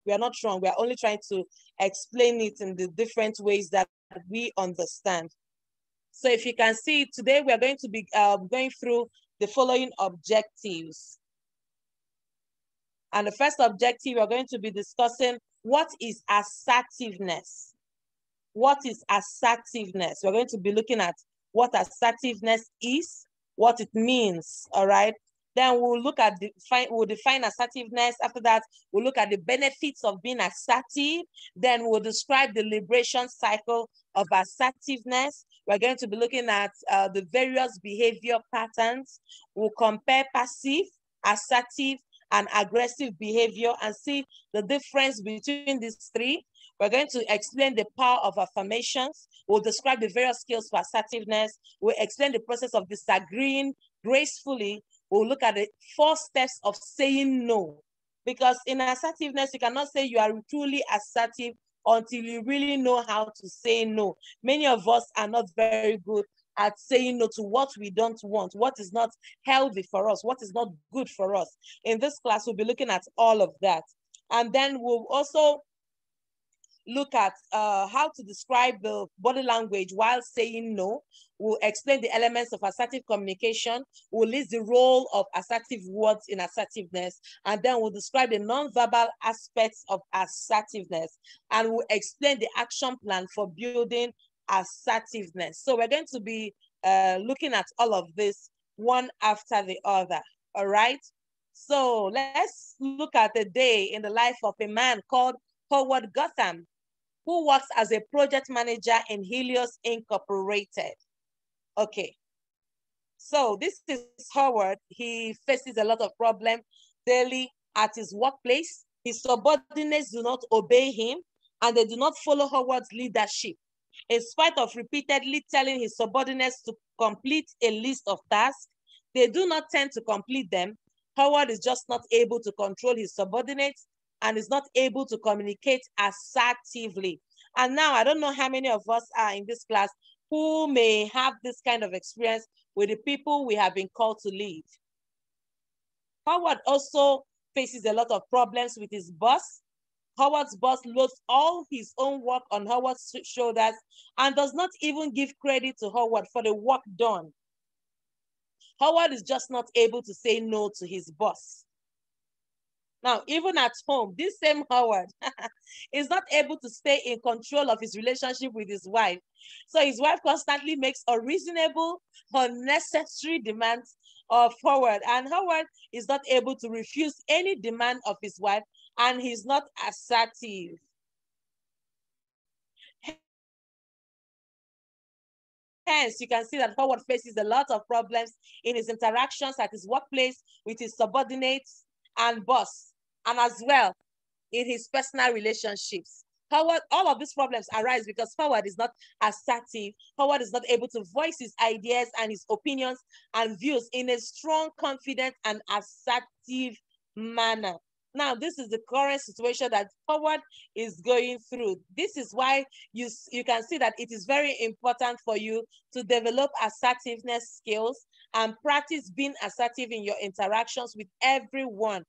We are not wrong. We are only trying to explain it in the different ways that we understand. So if you can see, today we are going to be going through the following objectives. And the first objective, we're going to be discussing what is assertiveness. What is assertiveness? We're going to be looking at what assertiveness is, what it means, all right? Then we'll look at we'll define assertiveness. After that, we'll look at the benefits of being assertive. Then we'll describe the liberation cycle of assertiveness. We're going to be looking at the various behavior patterns. We'll compare passive, assertive, and aggressive behavior and see the difference between these three. We're going to explain the power of affirmations. We'll describe the various skills for assertiveness. We'll explain the process of disagreeing gracefully. We'll look at the 4 steps of saying no. Because in assertiveness, you cannot say you are truly assertive until you really know how to say no. Many of us are not very good at saying no to what we don't want, what is not healthy for us, what is not good for us. In this class, we'll be looking at all of that. And then we'll also look at how to describe the body language while saying no. We'll explain the elements of assertive communication. We'll list the role of assertive words in assertiveness. And then we'll describe the nonverbal aspects of assertiveness. And we'll explain the action plan for building assertiveness. So we're going to be looking at all of this one after the other, all right? So let's look at a day in the life of a man called Howard Gotham, who works as a project manager in Helios Incorporated. Okay, so this is Howard. He faces a lot of problems daily at his workplace. His subordinates do not obey him and they do not follow Howard's leadership. In spite of repeatedly telling his subordinates to complete a list of tasks, they do not tend to complete them. Howard is just not able to control his subordinates and is not able to communicate assertively. And now, I don't know how many of us are in this class who may have this kind of experience with the people we have been called to lead. Howard also faces a lot of problems with his boss. Howard's boss loads all his own work on Howard's shoulders and does not even give credit to Howard for the work done. Howard is just not able to say no to his boss. Now, even at home, this same Howard is not able to stay in control of his relationship with his wife. So his wife constantly makes unreasonable, unnecessary demands of Howard, and Howard is not able to refuse any demand of his wife, and he's not assertive. Hence, you can see that Howard faces a lot of problems in his interactions at his workplace with his subordinates and boss, and as well in his personal relationships. Howard, all of these problems arise because Howard is not assertive. Howard is not able to voice his ideas and his opinions and views in a strong, confident, and assertive manner. Now, this is the current situation that Howard is going through. This is why you can see that it is very important for you to develop assertiveness skills and practice being assertive in your interactions with everyone.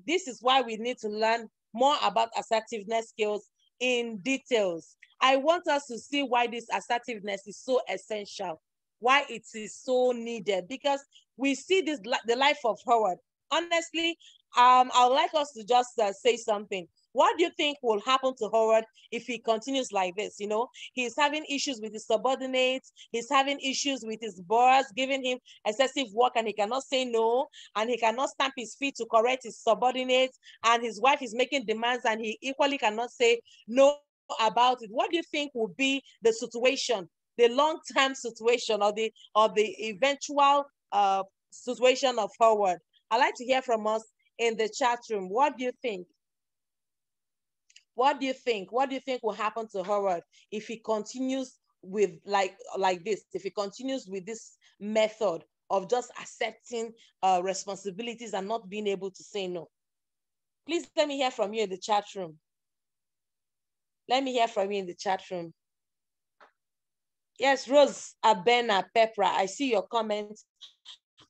This is why we need to learn more about assertiveness skills in details. I want us to see why this assertiveness is so essential, why it is so needed, because we see this, the life of Howard. Honestly, I would like us to just say something. What do you think will happen to Howard if he continues like this? You know, he's having issues with his subordinates. He's having issues with his boss, giving him excessive work, and he cannot say no, and he cannot stamp his feet to correct his subordinates, and his wife is making demands, and he equally cannot say no about it. What do you think will be the situation, the long-term situation, or the eventual situation of Howard? I'd like to hear from us in the chat room. What do you think? What do you think? What do you think will happen to Howard if he continues with like this? If he continues with this method of just accepting responsibilities and not being able to say no? Please let me hear from you in the chat room. Let me hear from you in the chat room. Yes, Rose Abena Pepra, I see your comments.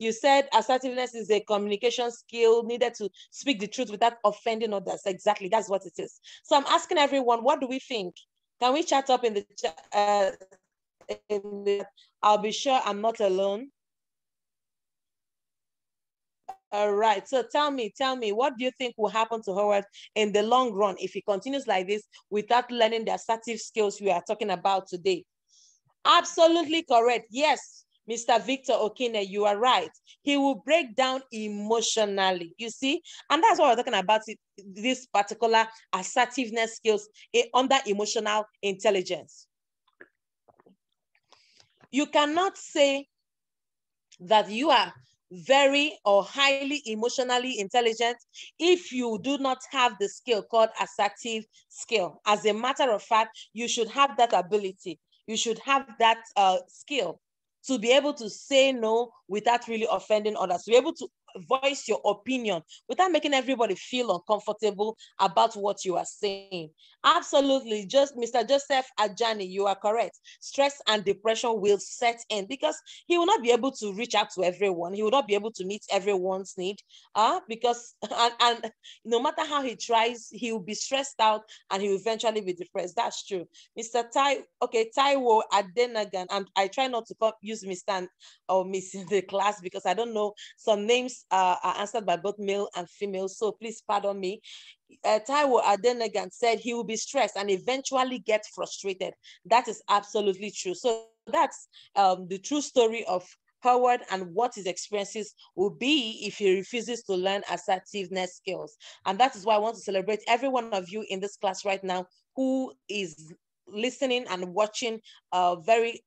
You said assertiveness is a communication skill needed to speak the truth without offending others. Exactly, that's what it is. So I'm asking everyone, what do we think? Can we chat up in the chat? I'll be sure I'm not alone. All right, so tell me, what do you think will happen to Howard in the long run if he continues like this without learning the assertive skills we are talking about today? Absolutely correct. Yes, Mr. Victor Okine, you are right. He will break down emotionally, you see? And that's what we're talking about, this particular assertiveness skills under emotional intelligence. You cannot say that you are very or highly emotionally intelligent if you do not have the skill called assertive skill. As a matter of fact, you should have that ability. You should have that skill to be able to say no without really offending others, to be able to voice your opinion without making everybody feel uncomfortable about what you are saying. Absolutely. Just Mr. Joseph Ajani, you are correct. Stress and depression will set in because he will not be able to reach out to everyone. He will not be able to meet everyone's need because and no matter how he tries, he will be stressed out and he will eventually be depressed. That's true. Mr. Taiwo Adenagan, and I try not to use Mr. or Miss in the class because I don't know, some names are answered by both male and female, so please pardon me. Taiwo Adenagan said he will be stressed and eventually get frustrated. That is absolutely true. So that's the true story of Howard and what his experiences will be if he refuses to learn assertiveness skills. And that is why I want to celebrate every one of you in this class right now who is listening and watching very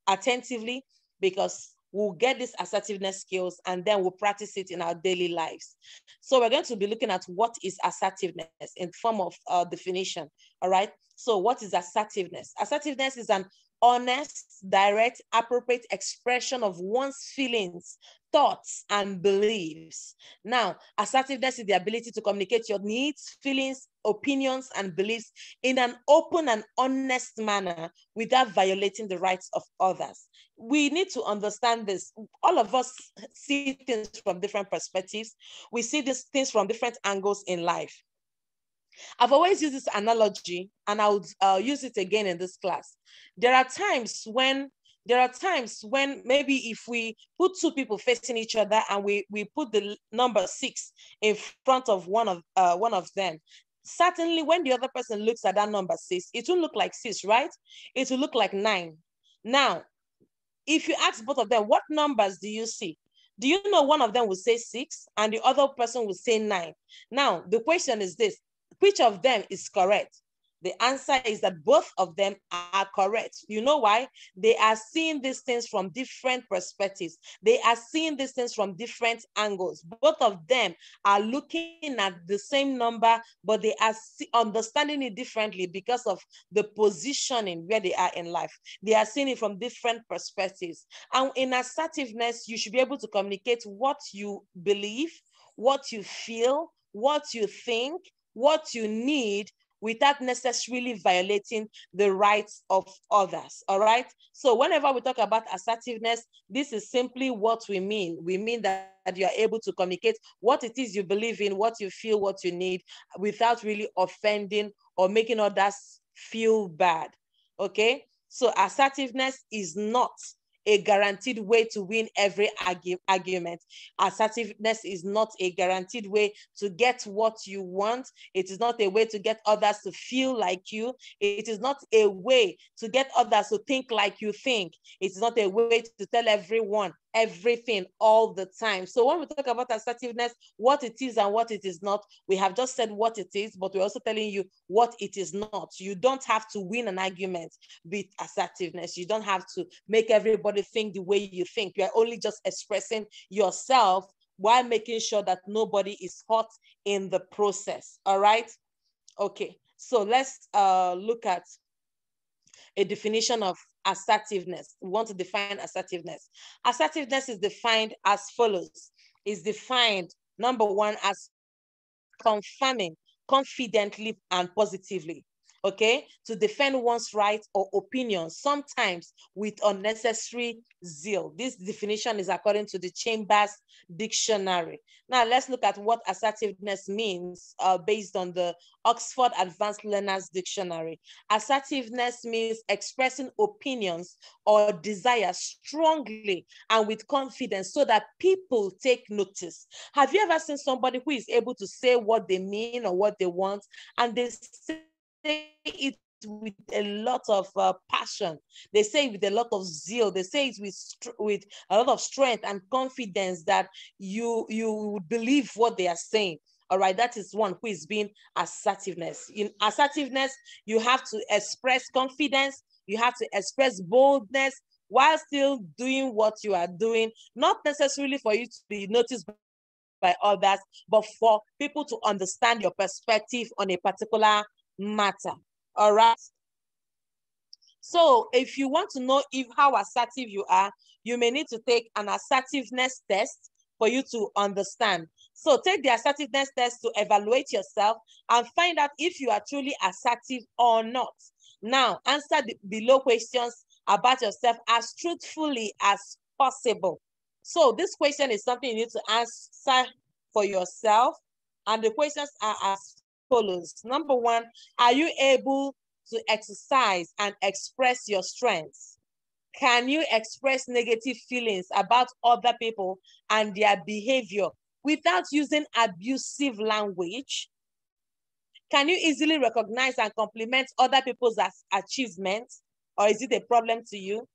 attentively, because we'll get these assertiveness skills and then we'll practice it in our daily lives. So we're going to be looking at what is assertiveness in form of definition, all right? So what is assertiveness? Assertiveness is an honest, direct, appropriate expression of one's feelings, thoughts, and beliefs. Now, assertiveness is the ability to communicate your needs, feelings, opinions, and beliefs in an open and honest manner without violating the rights of others. We need to understand this. All of us see things from different perspectives. We see these things from different angles in life. I've always used this analogy, and I would use it again in this class. There are times when maybe if we put two people facing each other and we put the number 6 in front of one of them, certainly when the other person looks at that number 6, it will look like 6, right? It will look like 9. Now, if you ask both of them, what numbers do you see? Do you know one of them will say 6 and the other person will say 9? Now, the question is this: which of them is correct? The answer is that both of them are correct. You know why? They are seeing these things from different perspectives. They are seeing these things from different angles. Both of them are looking at the same number, but they are understanding it differently because of the positioning where they are in life. They are seeing it from different perspectives. And in assertiveness, you should be able to communicate what you believe, what you feel, what you think, what you need, without necessarily violating the rights of others, all right? So whenever we talk about assertiveness, this is simply what we mean. We mean that you are able to communicate what it is you believe in, what you feel, what you need, without really offending or making others feel bad, okay? So assertiveness is not a guaranteed way to win every argument. Assertiveness is not a guaranteed way to get what you want. It is not a way to get others to feel like you. It is not a way to get others to think like you think. It is not a way to tell everyone everything all the time. So when we talk about assertiveness, what it is and what it is not, we have just said what it is, but we're also telling you what it is not. You don't have to win an argument with assertiveness. You don't have to make everybody think the way you think. You're only just expressing yourself while making sure that nobody is hurt in the process, all right? Okay, so let's look at a definition of assertiveness. We want to define assertiveness. Assertiveness is defined as follows. It's defined, number 1, as confirming confidently and positively. okay, to defend one's rights or opinions, sometimes with unnecessary zeal. This definition is according to the Chambers Dictionary. Now, let's look at what assertiveness means based on the Oxford Advanced Learners Dictionary. Assertiveness means expressing opinions or desires strongly and with confidence so that people take notice. Have you ever seen somebody who is able to say what they mean or what they want, and they say it with a lot of passion? They say it with a lot of zeal. They say it with a lot of strength and confidence that you would believe what they are saying. All right, that is one who is being assertiveness. In assertiveness, you have to express confidence, you have to express boldness while still doing what you are doing, not necessarily for you to be noticed by others, but for people to understand your perspective on a particular matter. All right. So if you want to know how assertive you are, you may need to take an assertiveness test for you to understand. So take the assertiveness test to evaluate yourself and find out if you are truly assertive or not. Now, answer the below questions about yourself as truthfully as possible. So this question is something you need to answer for yourself. And the questions are as follows. Number one, are you able to exercise and express your strengths? Can you express negative feelings about other people and their behavior without using abusive language? Can you easily recognize and compliment other people's achievements, or is it a problem to you?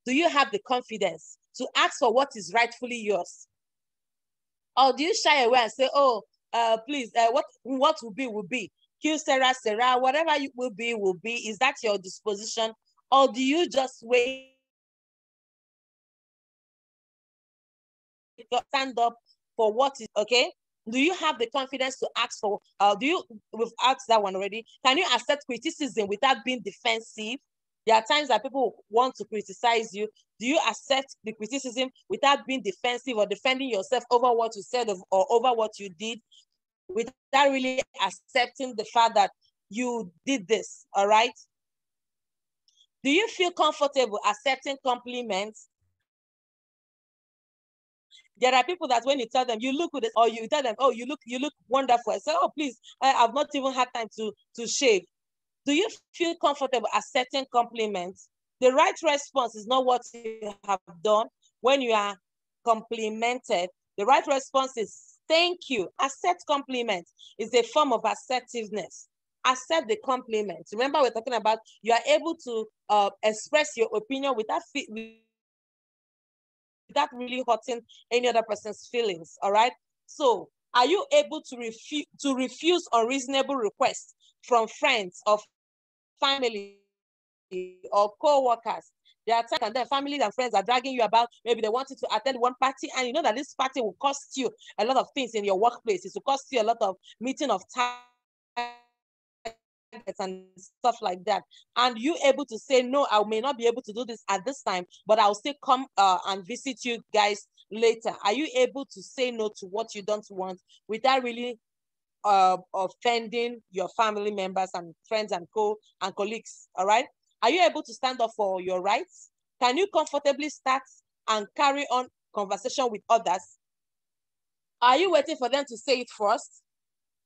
Do you have the confidence to ask for what is rightfully yours? Or do you shy away and say, oh, please, what will be, will be. Kill Sarah, Sarah, whatever you will be, will be. Is that your disposition? Or do you just wait, stand up for what is, okay? Do you have the confidence to ask for, we've asked that one already. Can you accept criticism without being defensive? There are times that people want to criticize you. Do you accept the criticism without being defensive or defending yourself over what you said or over what you did, without really accepting the fact that you did this, all right? Do you feel comfortable accepting compliments? There are people that when you tell them, you look good, or you tell them, oh, you look wonderful. I say, oh, please, I've not even had time to shave. Do you feel comfortable accepting compliments? The right response is not what you have done when you are complimented. The right response is thank you. Accept compliments is a form of assertiveness. Accept the compliment. Remember, we're talking about you are able to express your opinion without really hurting any other person's feelings. All right. So, are you able to refuse unreasonable requests from friends or family or co-workers? There are times and then families and friends are dragging you about. Maybe they want you to attend one party, and you know that this party will cost you a lot of things in your workplace. It will cost you a lot of meeting of time and stuff like that. And you able to say, no, I may not be able to do this at this time, but I'll still come and visit you guys later. Are you able to say no to what you don't want without really offending your family members and friends and colleagues? All right. Are you able to stand up for your rights? Can you comfortably start and carry on conversation with others? Are you waiting for them to say it first?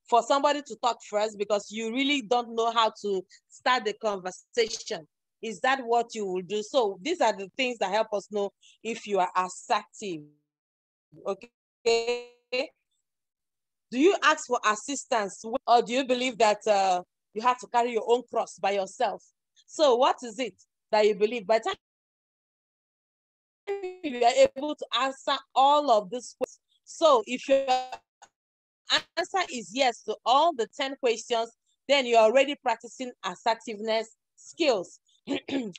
For somebody to talk first because you really don't know how to start the conversation? Is that what you will do? So these are the things that help us know if you are assertive. Okay. Do you ask for assistance, or do you believe that you have to carry your own cross by yourself? So what is it that you believe? By the time you are able to answer all of these questions, so if your answer is yes to all the 10 questions, then you're already practicing assertiveness skills.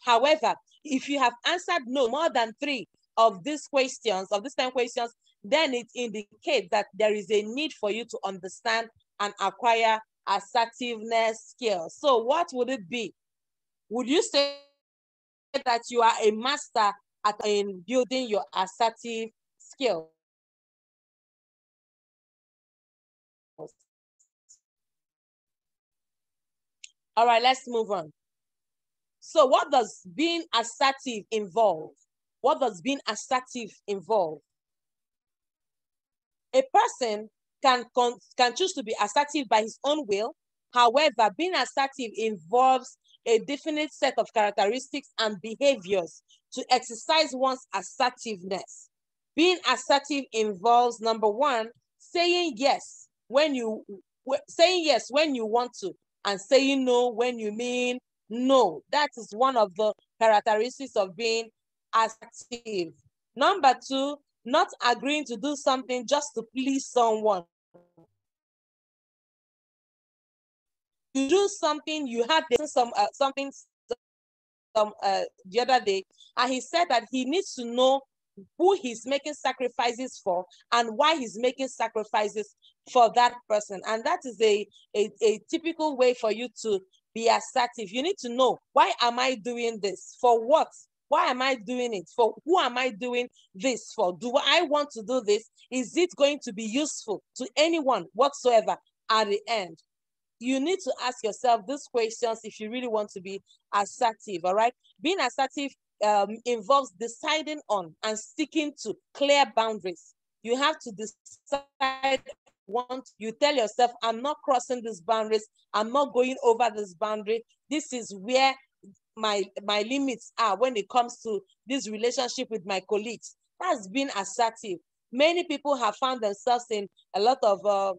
However, if you have answered no more than 3 of these questions, of these 10 questions, then it indicates that there is a need for you to understand and acquire assertiveness skills. So what would it be? Would you say that you are a master in building your assertive skills? All right, let's move on. So what does being assertive involve? What does being assertive involve? A person can choose to be assertive by his own will. However, being assertive involves a definite set of characteristics and behaviors to exercise one's assertiveness. Being assertive involves, number one, saying yes when you want to, and saying no when you mean no. That is one of the characteristics of being assertive. Number two, not agreeing to do something just to please someone. You do something, you had something the other day, and he said that he needs to know who he's making sacrifices for and why he's making sacrifices for that person. And that is a typical way for you to be assertive. You need to know, why am I doing this? For what? Why am I doing it? For who am I doing this for? Do I want to do this? Is it going to be useful to anyone whatsoever at the end? You need to ask yourself these questions if you really want to be assertive, all right? Being assertive involves deciding on and sticking to clear boundaries. You have to decide, you tell yourself, I'm not crossing these boundaries, I'm not going over this boundary. This is where my limits are when it comes to this relationship with my colleagues. That's being assertive. Many people have found themselves in a lot of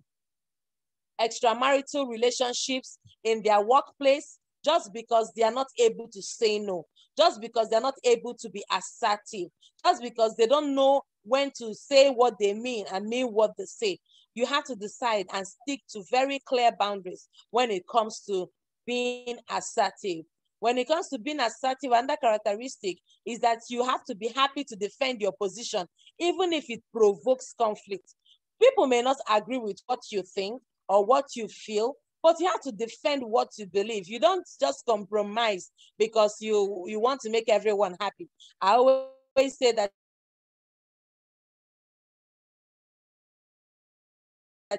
extramarital relationships in their workplace just because they are not able to say no, just because they're not able to be assertive, just because they don't know when to say what they mean and mean what they say. You have to decide and stick to very clear boundaries when it comes to being assertive. When it comes to being assertive, another characteristic is that you have to be happy to defend your position, even if it provokes conflict. People may not agree with what you think or what you feel, but you have to defend what you believe. You don't just compromise because you want to make everyone happy. I always say that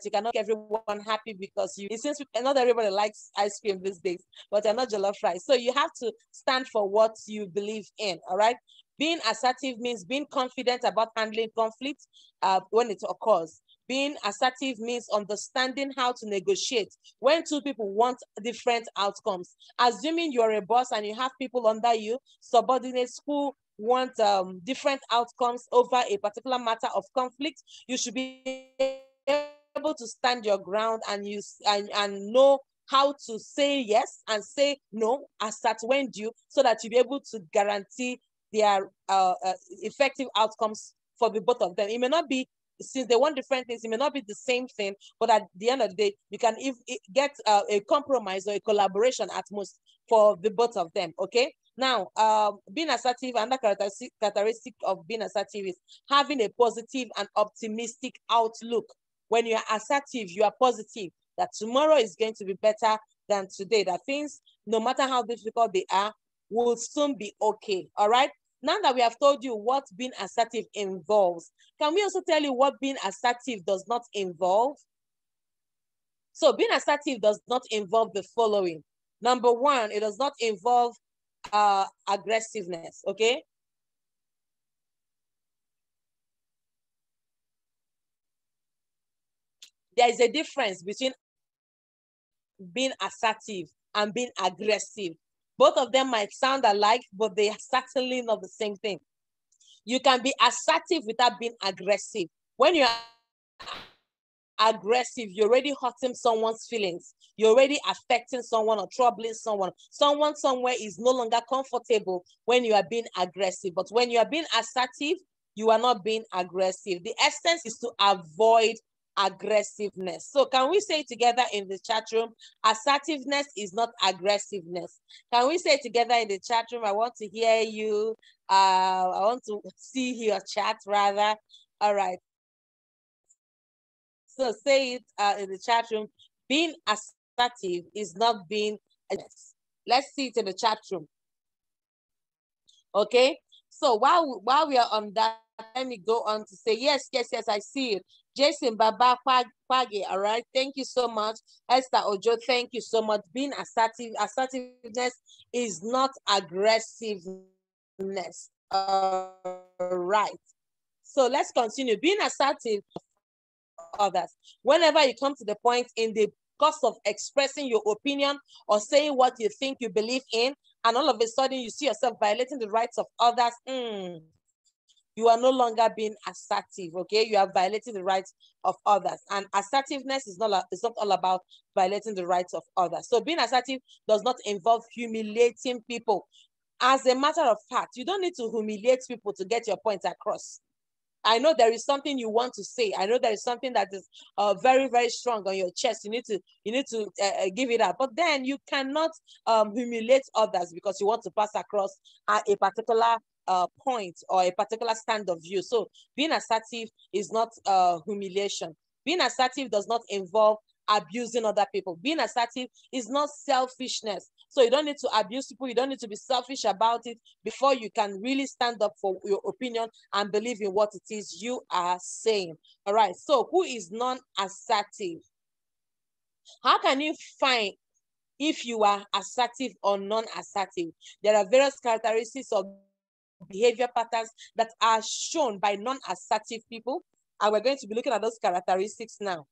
you cannot make everyone happy because it seems not everybody likes ice cream these days, but you're not jollof rice. So you have to stand for what you believe in, all right? Being assertive means being confident about handling conflict when it occurs. Being assertive means understanding how to negotiate when two people want different outcomes. Assuming you're a boss and you have people under you, subordinates who want different outcomes over a particular matter of conflict, you should be able to stand your ground and know how to say yes and say no and start when due, so that you'll be able to guarantee their effective outcomes for the both of them. It may not be, since they want different things, it may not be the same thing, but at the end of the day, you can get a compromise or a collaboration at most for the both of them, okay? Now, being assertive, another characteristic of being assertive is having a positive and optimistic outlook. When you are assertive, you are positive that tomorrow is going to be better than today, that things, no matter how difficult they are, will soon be okay, all right? Now that we have told you what being assertive involves, can we also tell you what being assertive does not involve? So being assertive does not involve the following. Number one, it does not involve aggressiveness, okay? There is a difference between being assertive and being aggressive. Both of them might sound alike, but they are certainly not the same thing. You can be assertive without being aggressive. When you're aggressive, you're already hurting someone's feelings. You're already affecting someone or troubling someone. Someone somewhere is no longer comfortable when you are being aggressive. But when you are being assertive, you are not being aggressive. The essence is to avoid aggressiveness. So can we say together in the chat room, assertiveness is not aggressiveness? Can we say together in the chat room? I want to hear you. I want to see your chat rather. All right. So say it in the chat room. Being assertive is not being aggressive. Let's see it in the chat room. Okay. So while we are on that, let me go on to say, yes, I see it. Jason Baba Kwage, all right. Thank you so much. Esther Ojo, thank you so much. Being assertive, assertiveness is not aggressiveness. All right. So let's continue. Being assertive others. Whenever you come to the point in the course of expressing your opinion or saying what you think you believe in, and all of a sudden you see yourself violating the rights of others, you are no longer being assertive, okay? You are violating the rights of others. And assertiveness is not all about violating the rights of others. So being assertive does not involve humiliating people. As a matter of fact, you don't need to humiliate people to get your point across. I know there is something you want to say. I know there is something that is very, very strong on your chest. You need to give it up. But then you cannot humiliate others because you want to pass across a particular point or a particular stand of view. So being assertive is not humiliation. Being assertive does not involve abusing other people. Being assertive is not selfishness. So you don't need to abuse people. You don't need to be selfish about it before you can really stand up for your opinion and believe in what it is you are saying. All right. So who is non-assertive? How can you find if you are assertive or non-assertive? There are various characteristics of behavior patterns that are shown by non-assertive people. And we're going to be looking at those characteristics now.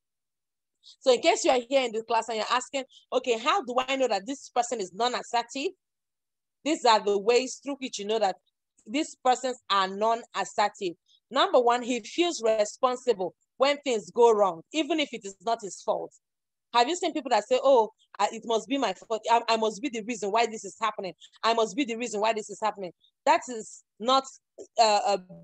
So in case you are here in the class and you're asking, okay, how do I know that this person is non-assertive? These are the ways through which you know that these persons are non-assertive. Number one, he feels responsible when things go wrong, even if it is not his fault. Have you seen people that say, oh, it must be my fault. I must be the reason why this is happening. I must be the reason why this is happening. That is not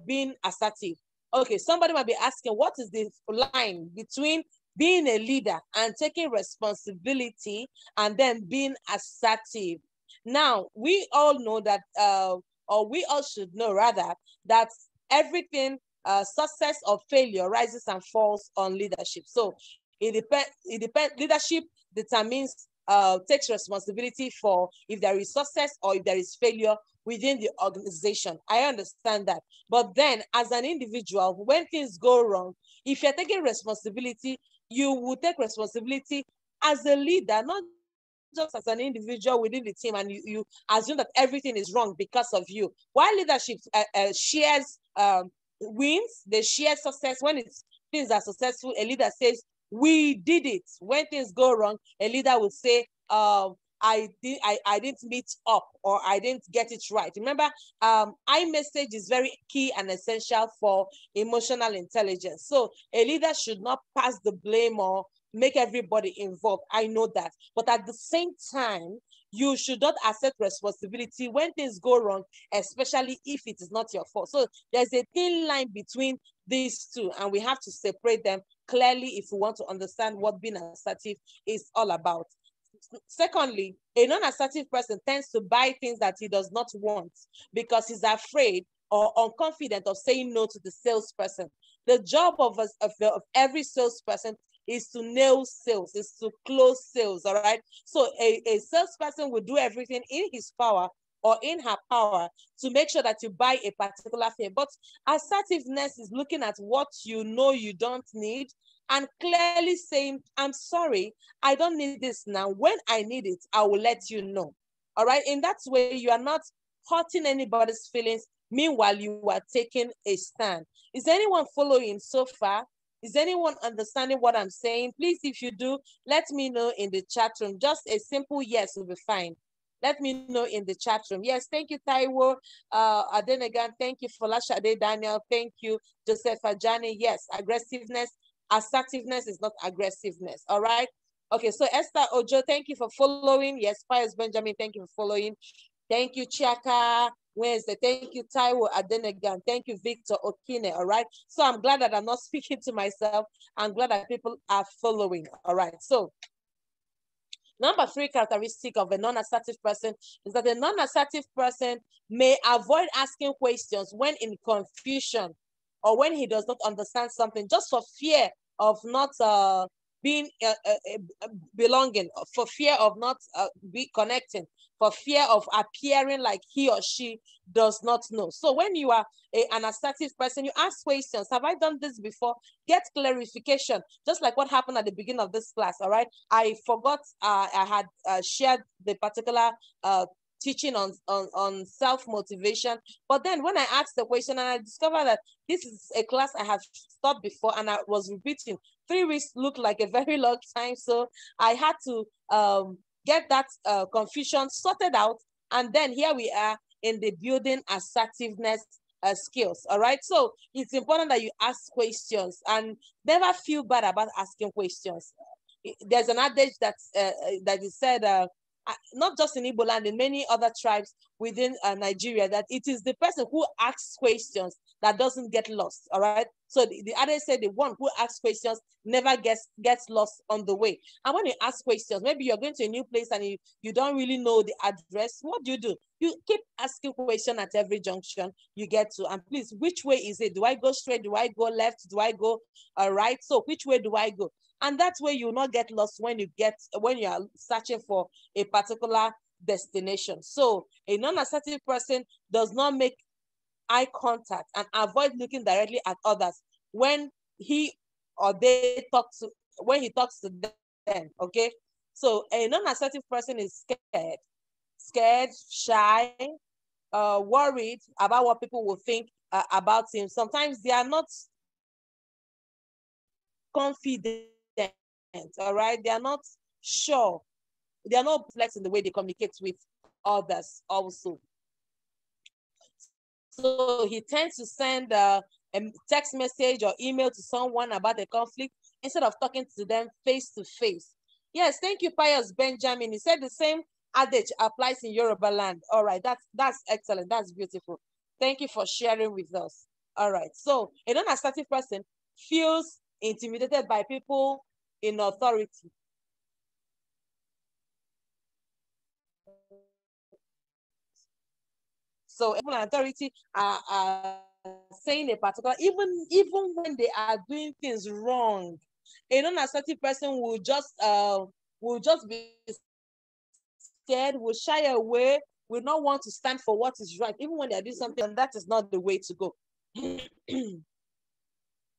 being assertive. Okay, somebody might be asking, what is the line between being a leader and taking responsibility and then being assertive? Now, we all know that, or we all should know rather, that everything, success or failure rises and falls on leadership. So it depends. Leadership determines, takes responsibility for if there is success or if there is failure within the organization. I understand that. But then as an individual, when things go wrong, if you're taking responsibility, you will take responsibility as a leader, not just as an individual within the team, and you assume that everything is wrong because of you. While leadership shares wins, they share success. When things are successful, a leader says, we did it. When things go wrong, a leader will say, I didn't meet up, or I didn't get it right. Remember, iMessage is very key and essential for emotional intelligence. So a leader should not pass the blame or make everybody involved. I know that. But at the same time, you should not accept responsibility when things go wrong, especially if it is not your fault. So there's a thin line between these two, and we have to separate them clearly if we want to understand what being assertive is all about. Secondly, a non-assertive person tends to buy things that he does not want because he's afraid or unconfident of saying no to the salesperson. The job of every salesperson is to nail sales, is to close sales, all right? So a salesperson will do everything in his power or in her power to make sure that you buy a particular thing. But assertiveness is looking at what you know you don't need and clearly saying, I'm sorry, I don't need this now. When I need it, I will let you know. All right? In that way, you are not hurting anybody's feelings. Meanwhile, you are taking a stand. Is anyone following so far? Is anyone understanding what I'm saying? Please, if you do, let me know in the chat room. Just a simple yes will be fine. Let me know in the chat room. Yes, thank you, Taiwo. Adenegan, thank you, Folashade Daniel. Thank you, Joseph Ajani. Yes, aggressiveness, assertiveness is not aggressiveness. All right. Okay, so Esther Ojo, thank you for following. Yes, Pius Benjamin, thank you for following. Thank you, Chiaka Wednesday. Thank you, Taiwo Adenegan. Thank you, Victor Okine. All right. So I'm glad that I'm not speaking to myself. I'm glad that people are following. All right. So number 3 characteristic of a non-assertive person is that a non-assertive person may avoid asking questions when in confusion or when he does not understand something, just for fear of not being belonging, for fear of not be connecting, for fear of appearing like he or she does not know. So when you are an assertive person, you ask questions. Have I done this before? Get clarification, just like what happened at the beginning of this class. All right, I forgot I had shared the particular teaching on self-motivation. But then when I asked the question and I discovered that this is a class I have taught before and I was repeating, 3 weeks looked like a very long time. So I had to get that confusion sorted out. And then here we are in the building assertiveness skills. All right. So it's important that you ask questions and never feel bad about asking questions. There's an adage that is said, not just in Igbo land, in many other tribes within Nigeria, that it is the person who asks questions that doesn't get lost. All right. So the adage said the one who asks questions never gets lost on the way. And when you ask questions, maybe you're going to a new place and you don't really know the address. What do? You keep asking questions at every junction you get to. And please, which way is it? Do I go straight? Do I go left? Do I go right? So which way do I go? And that way you will not get lost when you are searching for a particular destination. So a non-assertive person does not make eye contact and avoid looking directly at others when he talks to them. Okay. So a non-assertive person is scared, shy, worried about what people will think about him. Sometimes they are not confident. All right, they are not sure. They are not flex in the way they communicate with others also. So he tends to send a text message or email to someone about a conflict instead of talking to them face to face. Yes, thank you, Pius Benjamin. He said the same adage applies in Yoruba land. All right, that's excellent. That's beautiful. Thank you for sharing with us. All right, so a non-assertive person feels intimidated by people in authority. So people in authority are saying a particular, even when they are doing things wrong, a non-assertive person will just be scared, will shy away, will not want to stand for what is right, even when they are doing something, and that is not the way to go.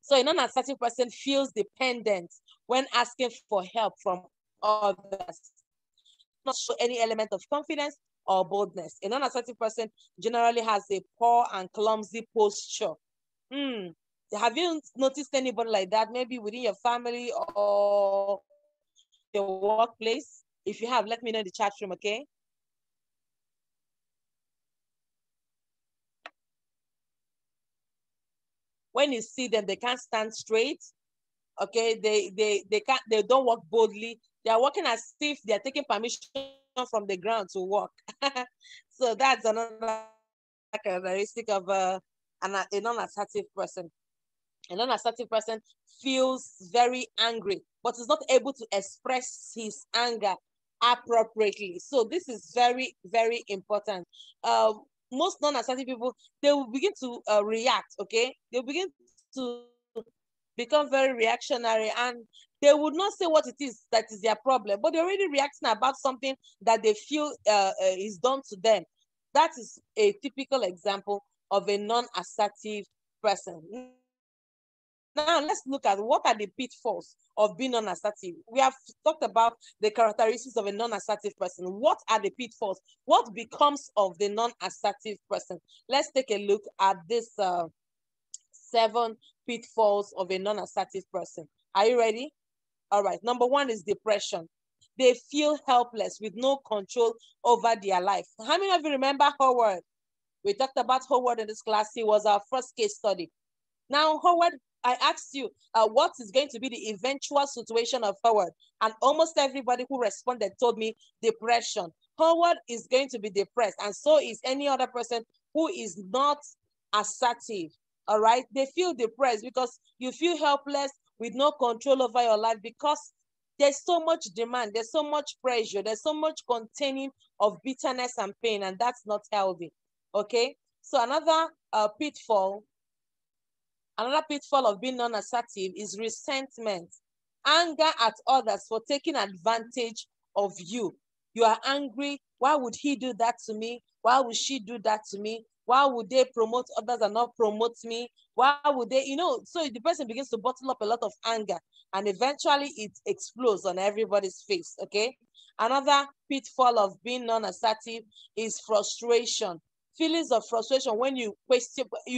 So a non-assertive person feels dependent when asking for help from others, not show any element of confidence or boldness. A non-assertive person generally has a poor and clumsy posture. Have you noticed anybody like that, maybe within your family or your workplace? If you have, let me know in the chat room, okay? When you see them, they can't stand straight. Okay, they don't walk boldly. They are walking as if they are taking permission from the ground to walk. So that's another characteristic of a non-assertive person. A non-assertive person feels very angry, but is not able to express his anger appropriately. So this is very, very important. Most non-assertive people, they will begin to react, okay? They'll begin to become very reactionary and they would not say what it is that is their problem, but they're already reacting about something that they feel is done to them. That is a typical example of a non-assertive person. Now, let's look at what are the pitfalls of being non-assertive. We have talked about the characteristics of a non-assertive person. What are the pitfalls? What becomes of the non-assertive person? Let's take a look at this 7 pitfalls of a non-assertive person. Are you ready? All right. Number 1 is depression. They feel helpless with no control over their life. How many of you remember Howard? We talked about Howard in this class. He was our first case study. Now, Howard, I asked you, what is going to be the eventual situation of Howard? And almost everybody who responded told me depression. Howard is going to be depressed, and so is any other person who is not assertive. All right? They feel depressed because you feel helpless with no control over your life because there's so much demand, there's so much pressure, there's so much containing of bitterness and pain, and that's not healthy. Okay? So another pitfall of being non-assertive is resentment Anger at others for taking advantage of you. You are angry. Why would he do that to me? Why would she do that to me? Why would they promote others and not promote me? Why would they, so the person begins to bottle up a lot of anger and eventually it explodes on everybody's face, okay? Another pitfall of being non-assertive is frustration. Feelings of frustration when you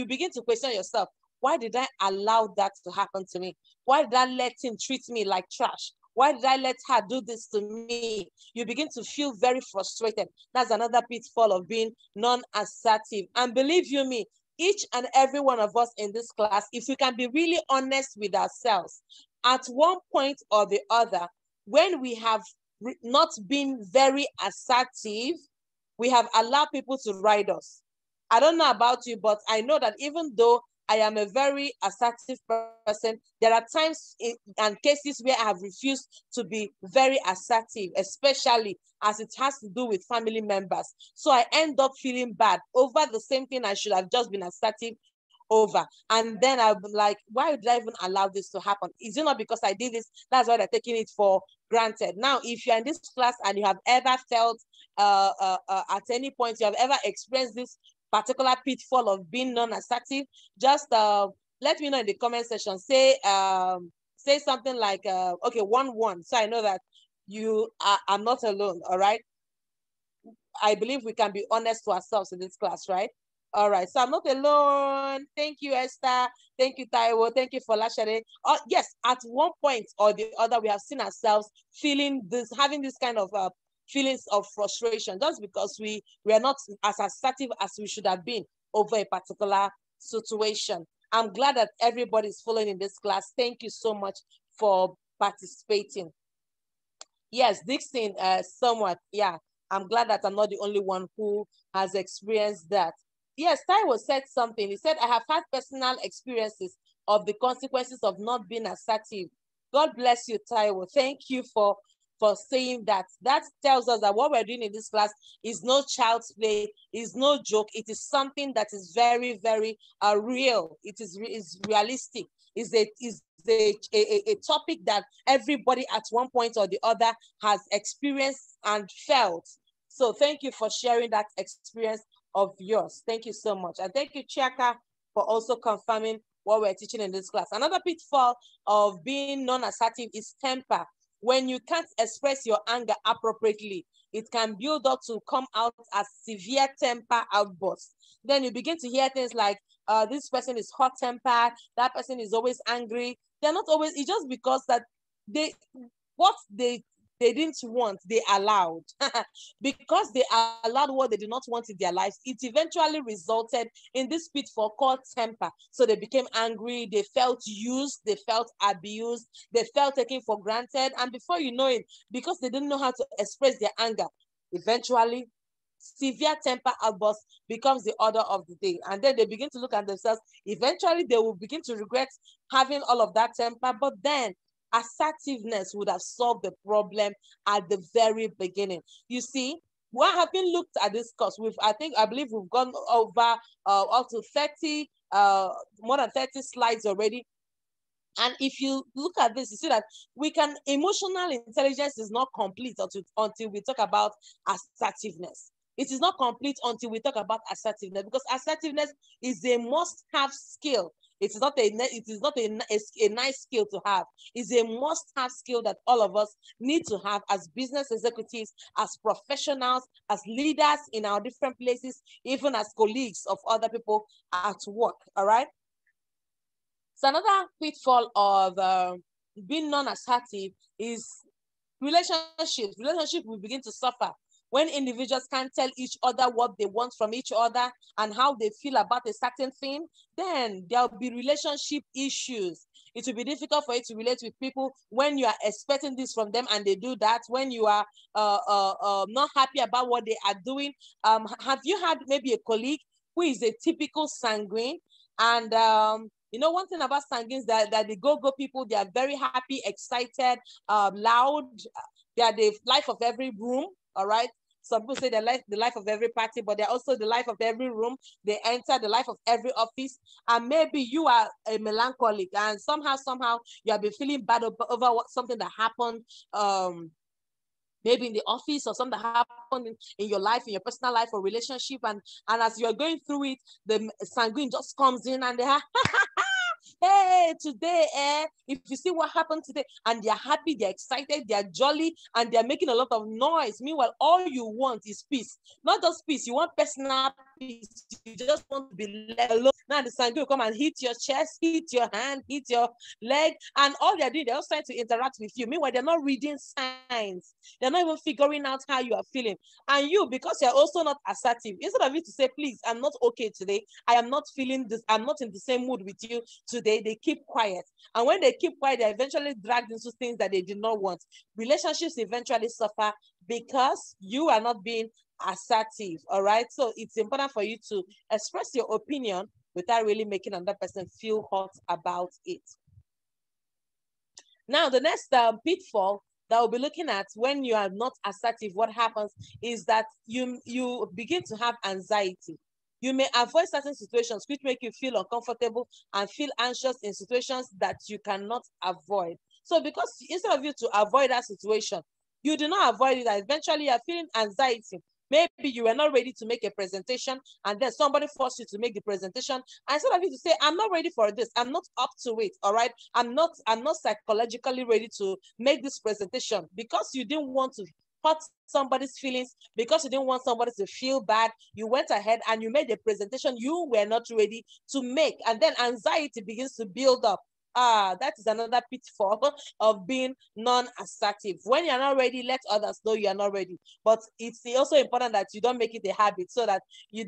begin to question yourself. Why did I allow that to happen to me? Why did I let him treat me like trash? Why did I let her do this to me? You begin to feel very frustrated. That's another pitfall of being non-assertive. And believe you me, each and every one of us in this class, if we can be really honest with ourselves, at one point or the other, when we have not been very assertive, we have allowed people to ride us. I don't know about you, but I know that even though I am a very assertive person, there are times and cases where I have refused to be very assertive, especially as it has to do with family members. So I end up feeling bad over the same thing I should have just been assertive over. And then I'm like, why did I even allow this to happen? Is it not because I did this? That's why they're taking it for granted. Now, if you're in this class and you have ever felt at any point, you have ever experienced this particular pitfall of being non-assertive, just let me know in the comment section. Say something like, okay, 1-1. So I know that you are not alone, all right? I believe we can be honest to ourselves in this class, right? All right, so I'm not alone. Thank you, Esther. Thank you, Taiwo. Thank you for Lashare. Yes, at one point or the other, we have seen ourselves having this kind of feelings of frustration, just because we are not as assertive as we should have been over a particular situation. I'm glad that everybody's following in this class. Thank you so much for participating. Yes, Dixon, somewhat, yeah. I'm glad that I'm not the only one who has experienced that. Yes, Taiwo said something. He said, I have had personal experiences of the consequences of not being assertive. God bless you, Taiwo. Thank you for saying that. That tells us that what we're doing in this class is no child's play, is no joke. It is something that is very, very real. It is realistic. Is a topic that everybody at one point or the other has experienced and felt. So thank you for sharing that experience of yours. Thank you so much. And thank you, Chiaka, for also confirming what we're teaching in this class. Another pitfall of being non-assertive is temper. When you can't express your anger appropriately, it can build up to come out as severe temper outbursts. Then you begin to hear things like, this person is hot-tempered, that person is always angry. They're not always, it's just because that what they didn't want, they allowed. Because they allowed what they did not want in their lives, it eventually resulted in this pitfall called temper. So they became angry, they felt used, they felt abused, they felt taken for granted. And before you know it, because they didn't know how to express their anger, eventually severe temper outburst becomes the order of the day. And then they begin to look at themselves. Eventually, they will begin to regret having all of that temper. But then assertiveness would have solved the problem at the very beginning. You see, what have been looked at this course, I believe we've gone over up to 30, more than 30 slides already. And if you look at this, you see that emotional intelligence is not complete until we talk about assertiveness. It is not complete until we talk about assertiveness, because assertiveness is a must-have skill. It is not a nice skill to have. It's a must-have skill that all of us need to have as business executives, as professionals, as leaders in our different places, even as colleagues of other people at work, all right? So another pitfall of being non-assertive is relationships. Relationships will begin to suffer when individuals can't tell each other what they want from each other and how they feel about a certain thing. Then there'll be relationship issues. It will be difficult for you to relate with people when you are expecting this from them and they do that. When you are not happy about what they are doing. Have you had maybe a colleague who is a typical sanguine? And you know, one thing about sanguines that the go-go people, they are very happy, excited, loud. They are the life of every room, all right? Some people say they're the life of every party, but they're also the life of every room they enter, the life of every office. And maybe you are a melancholic, and somehow you have been feeling bad over something that happened, maybe in the office, or something that happened in your life, in your personal life or relationship. And as you're going through it, the sanguine just comes in and they have, hey, today, if you see what happened today, and they're happy, they're excited, they're jolly, and they're making a lot of noise. Meanwhile, all you want is peace. Not just peace, you want personal peace. You just want to be let alone. Now the sanguine will come and hit your chest, hit your hand, hit your leg, and all they're doing, they're also trying to interact with you. Meanwhile, they're not reading signs. They're not even figuring out how you are feeling. And you, because you're also not assertive, instead of you to say, please, I'm not okay today, I am not feeling this, I'm not in the same mood with you today, they keep quiet. And when they keep quiet, they're eventually dragged into things that they did not want. Relationships eventually suffer because you are not being assertive. All right. So it's important for you to express your opinion without really making another person feel hot about it. Now, the next pitfall that we'll be looking at when you are not assertive, what happens is that you begin to have anxiety. You may avoid certain situations which make you feel uncomfortable and feel anxious in situations that you cannot avoid. So because instead of you to avoid that situation, you do not avoid it, and eventually you are feeling anxiety. Maybe you were not ready to make a presentation, and then somebody forced you to make the presentation. And instead of you to say, I'm not ready for this, I'm not up to it, all right? I'm not psychologically ready to make this presentation, because you didn't want to hurt somebody's feelings, because you didn't want somebody to feel bad, you went ahead and you made a presentation you were not ready to make. And then anxiety begins to build up. That is another pitfall of being non-assertive. When you're not ready, let others know you are not ready. But it's also important that you don't make it a habit, so that you,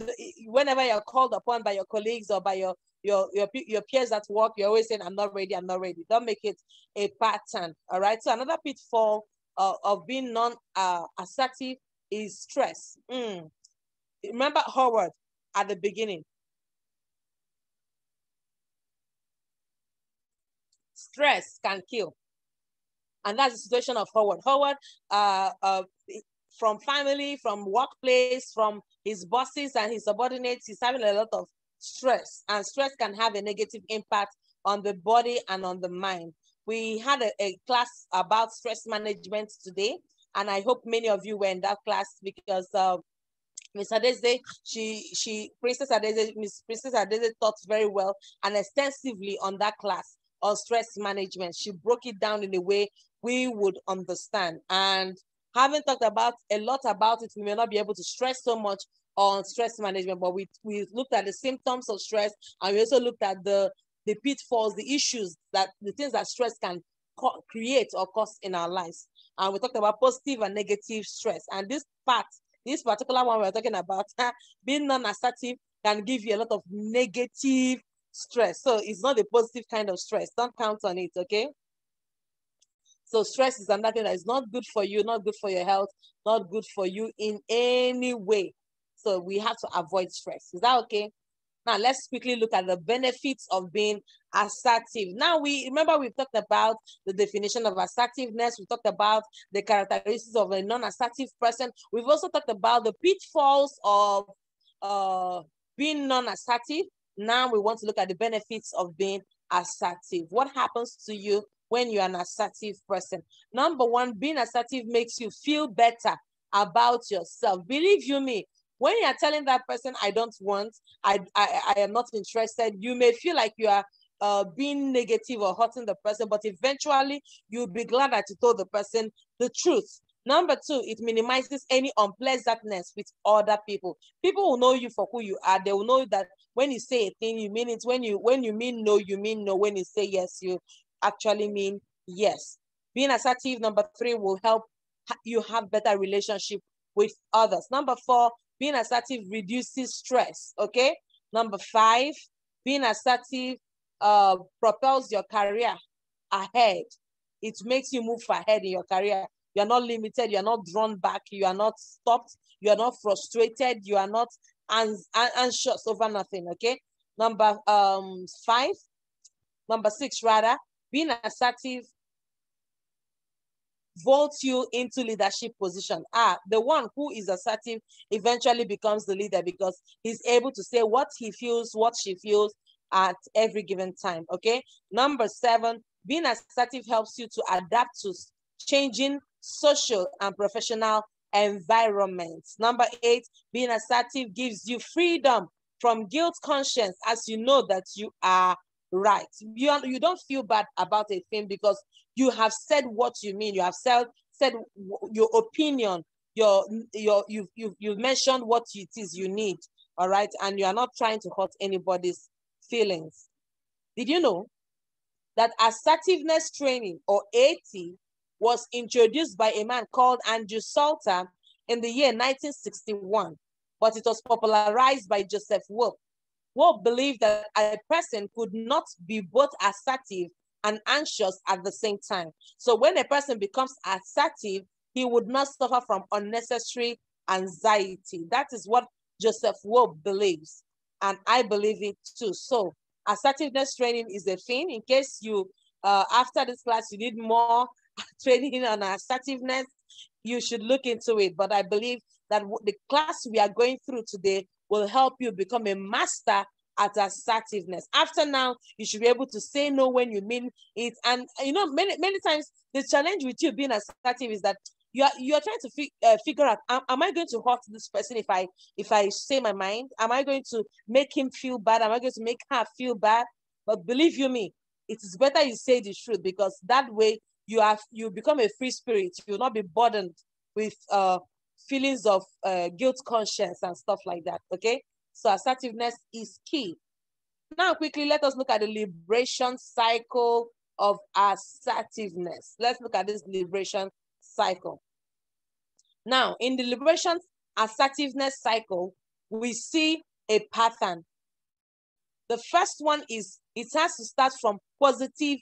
whenever you're called upon by your colleagues or by your peers at work, you're always saying, I'm not ready, I'm not ready. Don't make it a pattern. All right. So another pitfall of being non-assertive is stress. Remember Howard at the beginning. Stress can kill. And that's the situation of Howard. Howard, from family, from workplace, from his bosses and his subordinates, he's having a lot of stress. And stress can have a negative impact on the body and on the mind. We had a class about stress management today, and I hope many of you were in that class, because Miss Adeze, Princess Adeze taught very well and extensively on that class on stress management. She broke it down in a way we would understand. And having talked about a lot about it, we may not be able to stress so much on stress management, but we looked at the symptoms of stress, and we also looked at the pitfalls, the issues, the things that stress can create or cause in our lives. And we talked about positive and negative stress. And this particular one we're talking about, being non-assertive can give you a lot of negative stress. So it's not a positive kind of stress. Don't count on it, okay? So stress is another thing that is not good for you, not good for your health, not good for you in any way. So we have to avoid stress. Is that okay? Now let's quickly look at the benefits of being assertive. Now we've talked about the definition of assertiveness. We talked about the characteristics of a non-assertive person. We've also talked about the pitfalls of being non-assertive. Now we want to look at the benefits of being assertive. What happens to you when you're an assertive person? Number one, being assertive makes you feel better about yourself. Believe you me, when you're telling that person, I don't want, I am not interested, you may feel like you are being negative or hurting the person, but eventually you'll be glad that you told the person the truth. Number two, it minimizes any unpleasantness with other people. People will know you for who you are. They will know that when you say a thing, you mean it. When you mean no, you mean no. When you say yes, you actually mean yes. Being assertive, number three, will help you have better relationship with others. Number four, being assertive reduces stress, okay? Number five, being assertive propels your career ahead. It makes you move ahead in your career. You're not limited, you're not drawn back, you are not stopped, you are not frustrated, you are not anxious over nothing, okay? Number six, rather, being assertive vote you into leadership position. The one who is assertive eventually becomes the leader because he's able to say what he feels, what she feels at every given time, okay? Number 7, being assertive helps you to adapt to changing social and professional environments. Number 8, being assertive gives you freedom from guilt conscience as you know that you are right. You don't feel bad about a thing because you have said what you mean. You have said your opinion. You've mentioned what it is you need. All right, and you are not trying to hurt anybody's feelings. Did you know that assertiveness training, or AT, was introduced by a man called Andrew Salter in the year 1961, but it was popularized by Joseph Wolf. Wolf believed that a person could not be both assertive and anxious at the same time. So when a person becomes assertive, he would not suffer from unnecessary anxiety. That is what Joseph Wolf believes, and I believe it too. So assertiveness training is a thing. In case you, after this class, you need more training on assertiveness, you should look into it. But I believe that the class we are going through today will help you become a master at assertiveness. After now, you should be able to say no when you mean it. And you know, many times the challenge with you being assertive is that you are trying to figure out, am I going to hurt this person if I say my mind? Am I going to make him feel bad? Am I going to make her feel bad? But believe you me, it is better you say the truth, because that way you become a free spirit. You will not be burdened with feelings of guilt conscience and stuff like that. Okay, so assertiveness is key. Now quickly, let us look at the liberation cycle of assertiveness. Let's look at this liberation cycle. Now, in the liberation assertiveness cycle, we see a pattern. The first one is, it has to start from positive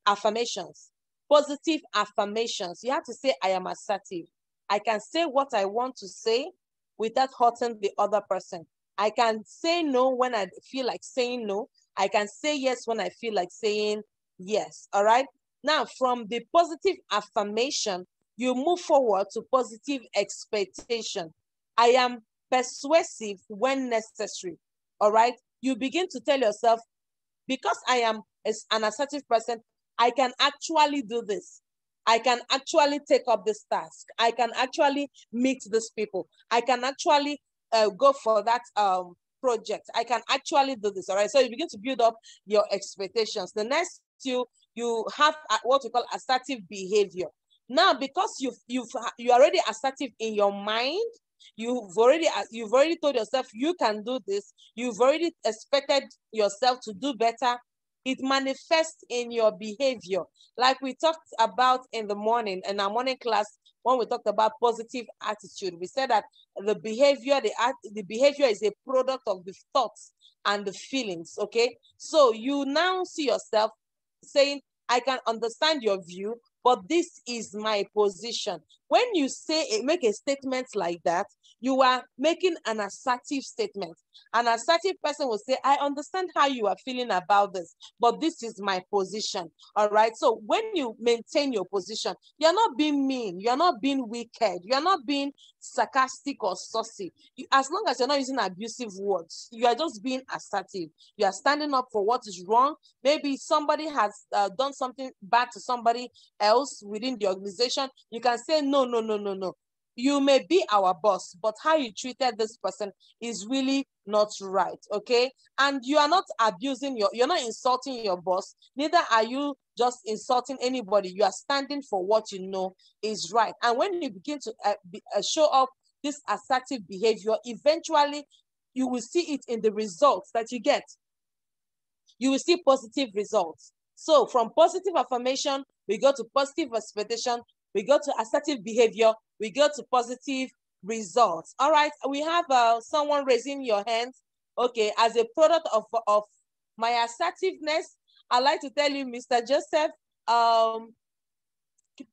affirmations. Positive affirmations. You have to say, I am assertive. I can say what I want to say without hurting the other person. I can say no when I feel like saying no. I can say yes when I feel like saying yes. All right. Now, from the positive affirmation, you move forward to positive expectation. I am persuasive when necessary. All right. You begin to tell yourself, because I am an assertive person, I can actually do this. I can actually take up this task. I can actually meet these people. I can actually go for that project. I can actually do this. All right. So you begin to build up your expectations. The next, you have what we call assertive behavior. Now, because you're already assertive in your mind, you've already told yourself you can do this. You've already expected yourself to do better. It manifests in your behavior. Like we talked about in the morning, in our morning class, when we talked about positive attitude, we said that the behavior is a product of the thoughts and the feelings, okay? So you now see yourself saying, I can understand your view, but this is my position. When you make a statement like that, you are making an assertive statement. An assertive person will say, I understand how you are feeling about this, but this is my position. All right. So when you maintain your position, you're not being mean, you're not being wicked, you're not being sarcastic or saucy. As long as you're not using abusive words, you are just being assertive. You are standing up for what is wrong. Maybe somebody has done something bad to somebody else within the organization. You can say, no. You may be our boss, but how you treated this person is really not right, okay? And you are not you're not insulting your boss, neither are you just insulting anybody. You are standing for what you know is right. And when you begin to show up this assertive behavior, eventually you will see it in the results that you get. You will see positive results. So from positive affirmation, we go to positive expectation, we go to assertive behavior, we go to positive results. All right, we have someone raising your hands. Okay, as a product of my assertiveness, I'd like to tell you, Mr. Joseph,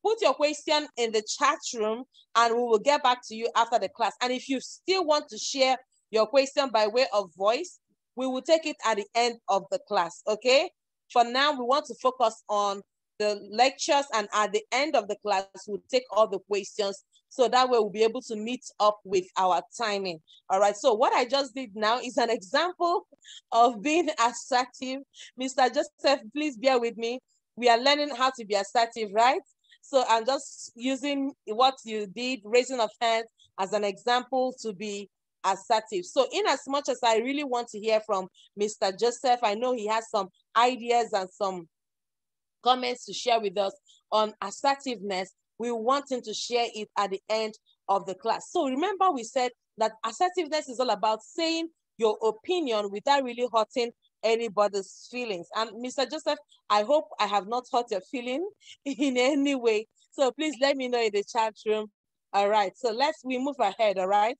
put your question in the chat room and we will get back to you after the class. And if you still want to share your question by way of voice, we will take it at the end of the class, okay? For now, we want to focus on the lectures, and at the end of the class, we'll take all the questions. So that way we'll be able to meet up with our timing. All right. So what I just did now is an example of being assertive. Mr. Joseph, please bear with me. We are learning how to be assertive, right? So I'm just using what you did, raising of hands, as an example to be assertive. So in as much as I really want to hear from Mr. Joseph, I know he has some ideas and some comments to share with us on assertiveness. We want him to share it at the end of the class. So remember, we said that assertiveness is all about saying your opinion without really hurting anybody's feelings. And Mr. Joseph, I hope I have not hurt your feeling in any way. So please let me know in the chat room. All right, so we move ahead, all right?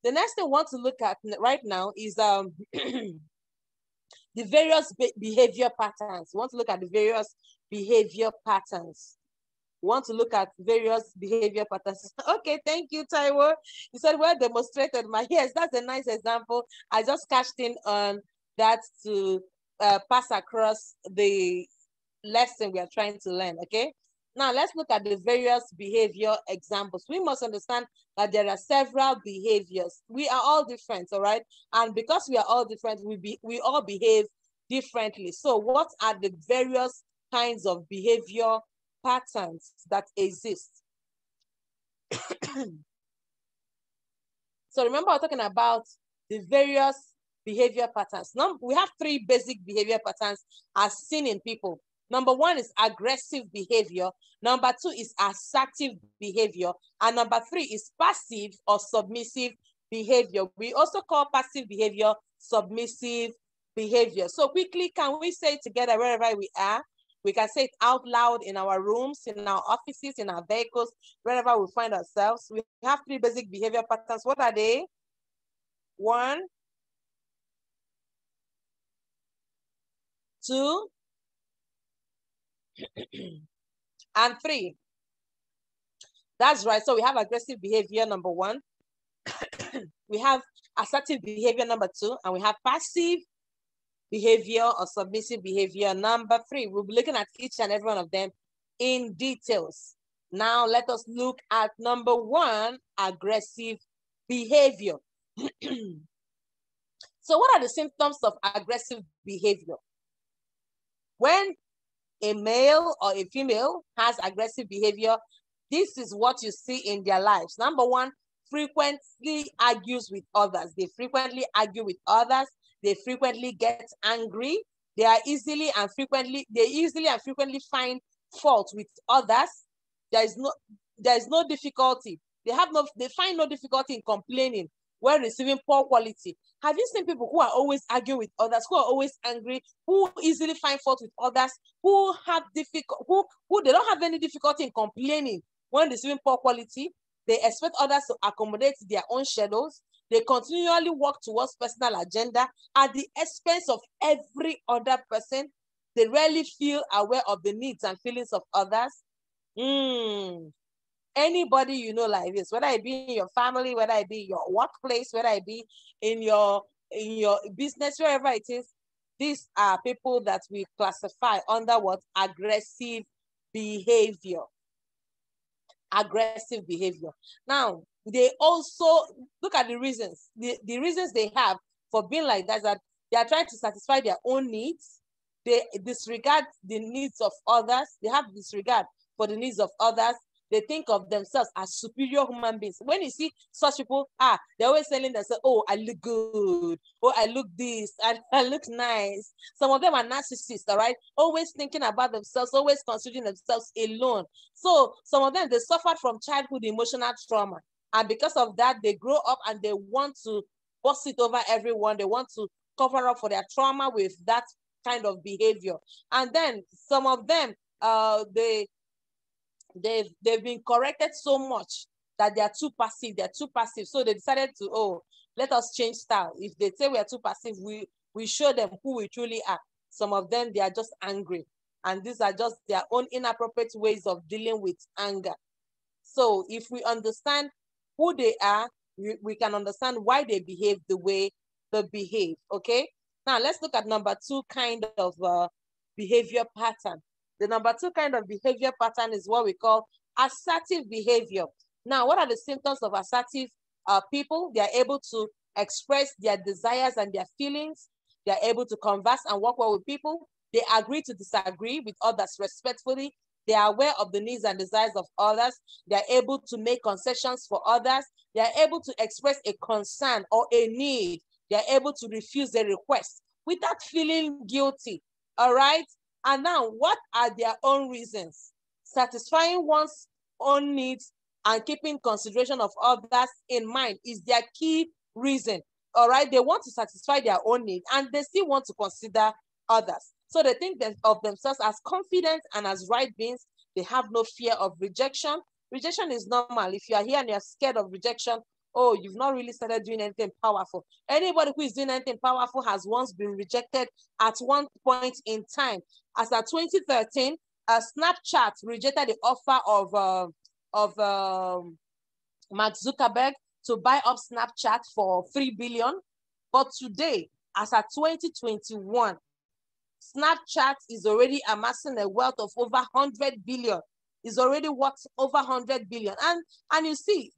The next thing we want to look at right now is the various behavior patterns. We want to look at the various behavior patterns. We want to look at various behavior patterns. Okay, thank you, Taiwo. You said, well demonstrated. Yes, that's a nice example. I just cashed in on that to pass across the lesson we are trying to learn, okay? Now, let's look at the various behavior examples. We must understand that there are several behaviors. We are all different, all right? And because we are all different, we all behave differently. So what are the various kinds of behavior patterns that exist? So remember, we're talking about the various behavior patterns. We have three basic behavior patterns as seen in people. Number one is aggressive behavior. Number two is assertive behavior. And number three is passive or submissive behavior. We also call passive behavior submissive behavior. So quickly, can we say it together wherever we are? We can say it out loud in our rooms, in our offices, in our vehicles, wherever we find ourselves. We have three basic behavior patterns. What are they? 1, 2, and 3. That's right. So we have aggressive behavior, number 1. We have assertive behavior, number 2. And we have passive behavior or submissive behavior, number 3. We'll be looking at each and every one of them in details. Now, let us look at number 1, aggressive behavior. So what are the symptoms of aggressive behavior? When a male or a female has aggressive behavior, this is what you see in their lives. Number 1, frequently argues with others. They frequently argue with others. They frequently get angry. They easily and frequently find fault with others. There is no difficulty. They find no difficulty in complaining when receiving poor quality. Have you seen people who are always arguing with others, who are always angry, who easily find fault with others, who they don't have any difficulty in complaining when receiving poor quality? They expect others to accommodate their own schedules. They continually work towards personal agenda at the expense of every other person. They rarely feel aware of the needs and feelings of others. Anybody you know like this, whether it be in your family, whether it be your workplace, whether it be in your business, wherever it is, these are people that we classify under what? Aggressive behavior. Aggressive behavior. Now, they also look at the reasons. The reasons they have for being like that, that they are trying to satisfy their own needs. They disregard the needs of others. They have disregard for the needs of others. They think of themselves as superior human beings. When you see such people, they're always telling themselves, oh, I look good. Oh, I look this. I look nice. Some of them are narcissists, all right? Always thinking about themselves, always considering themselves alone. So some of them, they suffered from childhood emotional trauma. And because of that, they grow up and they want to boss it over everyone. They want to cover up for their trauma with that kind of behavior. And then some of them, they've been corrected so much that they are too passive. They're too passive. So they decided to, let us change style. If they say we are too passive, we show them who we truly are. Some of them, they are just angry. And these are just their own inappropriate ways of dealing with anger. So if we understand who they are, we can understand why they behave the way they behave, okay? Now let's look at number 2 kind of behavior pattern. The number 2 kind of behavior pattern is what we call assertive behavior. Now, what are the symptoms of assertive people? They are able to express their desires and their feelings. They are able to converse and work well with people. They agree to disagree with others respectfully. They are aware of the needs and desires of others. They are able to make concessions for others. They are able to express a concern or a need. They are able to refuse a request without feeling guilty. All right. And now, what are their own reasons? Satisfying one's own needs and keeping consideration of others in mind is their key reason. All right. They want to satisfy their own need and they still want to consider others. So they think of themselves as confident and as right beings. They have no fear of rejection. Rejection is normal. If you are here and you're scared of rejection, oh, you've not really started doing anything powerful. Anybody who is doing anything powerful has once been rejected at one point in time. As of 2013, Snapchat rejected the offer of Mark Zuckerberg to buy up Snapchat for $3 billion. But today, as of 2021, Snapchat is already amassing a wealth of over 100 billion. Is already worth over 100 billion. And you see,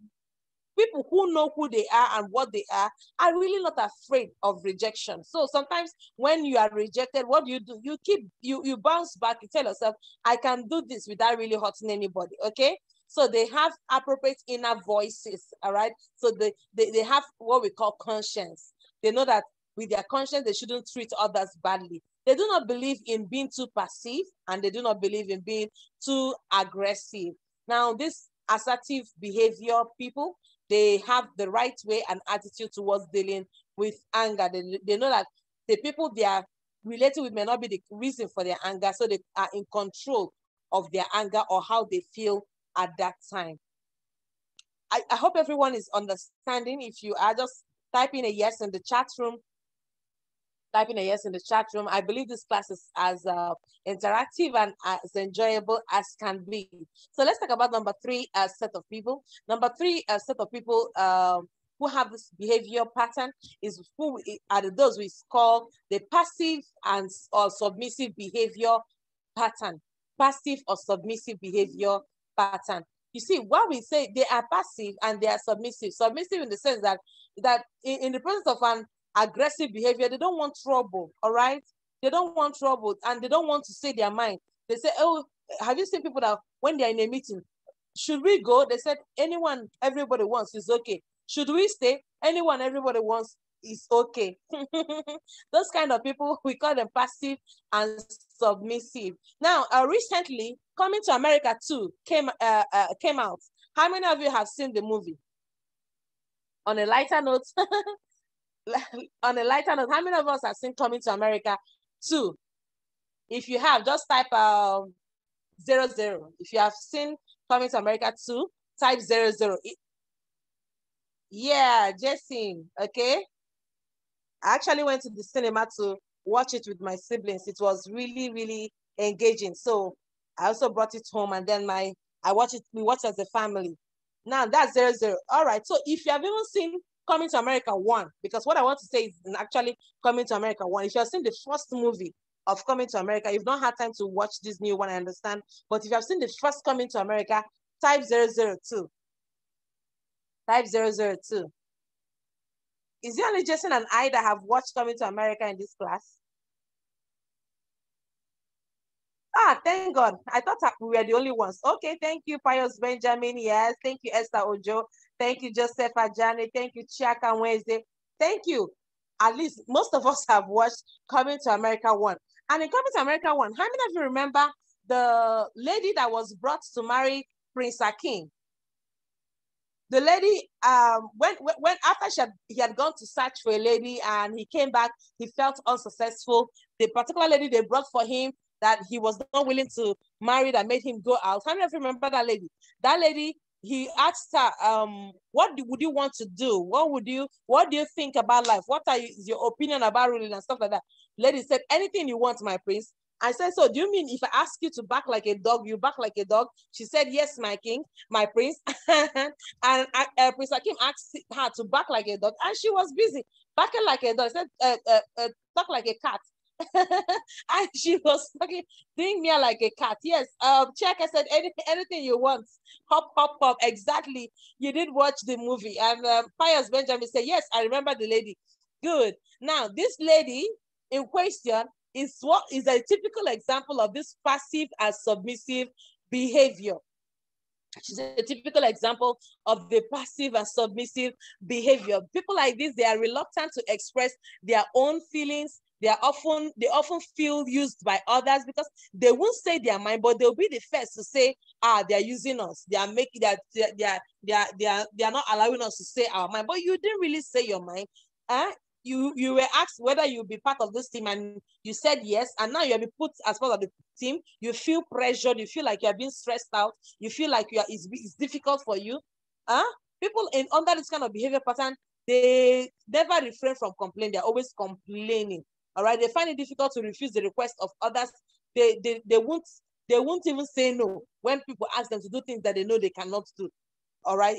people who know who they are and what they are really not afraid of rejection. So sometimes when you are rejected, what do? You bounce back, you tell yourself, I can do this without really hurting anybody, okay? So they have appropriate inner voices, all right? So they have what we call conscience. They know that with their conscience, they shouldn't treat others badly. They do not believe in being too passive, and they do not believe in being too aggressive. Now, this assertive behavior people, they have the right way and attitude towards dealing with anger. They know that the people they are related with may not be the reason for their anger, so they are in control of their anger or how they feel at that time. I hope everyone is understanding. If you are, just type in a yes in the chat room. Type in a yes in the chat room. I believe this class is as interactive and as enjoyable as can be. So let's talk about number 3 set of people. Number 3 set of people who have this behavior pattern is who are those we call the passive and or submissive behavior pattern. Passive or submissive behavior pattern. You see, what we say, they are passive and they are submissive. Submissive in the sense that in the presence of an aggressive behavior, they don't want trouble, all right? They don't want trouble and they don't want to say their mind. They say, oh, have you seen people that when they're in a meeting, should we go? They said, anyone, everybody wants is okay. Should we stay? Anyone, everybody wants is okay. Those kind of people, we call them passive and submissive. Now, recently, Coming to America 2 came out. How many of you have seen the movie? On a lighter note, how many of us have seen Coming to America 2? If you have, just type 00. If you have seen Coming to America 2, type 00. Yeah, Jesse, okay? I actually went to the cinema to watch it with my siblings. It was really, really engaging. So I also brought it home and then we watched as a family. Now that's 00. All right. So if you have even seen Coming to America 1, because what I want to say is actually Coming to America 1. If you have seen the first movie of Coming to America, you've not had time to watch this new one, I understand. But if you have seen the first Coming to America, type 002. Type 002. Is there only Jason and I that have watched Coming to America in this class? Ah, thank God. I thought we were the only ones. Okay, thank you, Pius Benjamin. Yes, thank you, Esther Ojo. Thank you, Joseph Ajani. Thank you, Chiaka Wednesday. Thank you. At least most of us have watched Coming to America 1. And in Coming to America 1, how many of you remember the lady that was brought to marry Prince Akin? The lady, when after he had gone to search for a lady and he came back, he felt unsuccessful. The particular lady they brought for him that he was not willing to marry that made him go out. How many of you remember that lady? That lady, he asked her, what would you want to do? What do you think about life? What is your opinion about ruling and stuff like that? Lady said, anything you want, my prince. I said, so do you mean if I ask you to bark like a dog, you bark like a dog? She said, yes, my king, my prince. And Prince Akim asked her to bark like a dog, and she was busy barking like a dog. I said, talk like a cat. And she was talking, doing me like a cat. Yes, check. I said, anything you want. Hop, hop, hop. Exactly. You did watch the movie. And Pius Benjamin said, yes, I remember the lady. Good. Now, this lady in question is what is a typical example of this passive and submissive behavior. She's a typical example of the passive and submissive behavior. People like this, they are reluctant to express their own feelings. They often feel used by others because they won't say their mind, but they'll be the first to say, they're using us. They are making that they are not allowing us to say our mind. But you didn't really say your mind. You were asked whether you'll be part of this team and you said yes, and now you have been put as part of the team. You feel pressured, you feel like you're being stressed out, you feel like it's difficult for you. People under this kind of behavior pattern, they never refrain from complaining. They're always complaining. All right, they find it difficult to refuse the request of others. They won't even say no when people ask them to do things that they know they cannot do. All right,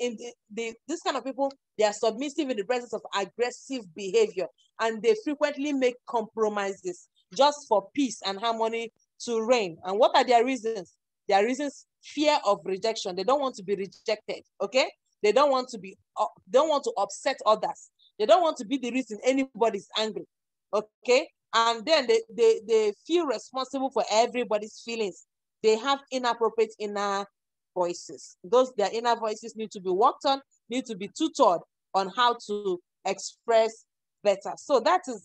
this kind of people, they are submissive in the presence of aggressive behavior, and they frequently make compromises just for peace and harmony to reign. And what are their reasons? Their reasons: fear of rejection. They don't want to be rejected. Okay, they don't want to upset others. They don't want to be the reason anybody's angry. Okay, and then they feel responsible for everybody's feelings. They have inappropriate inner voices. Their inner voices need to be worked on, need to be tutored on how to express better. So that is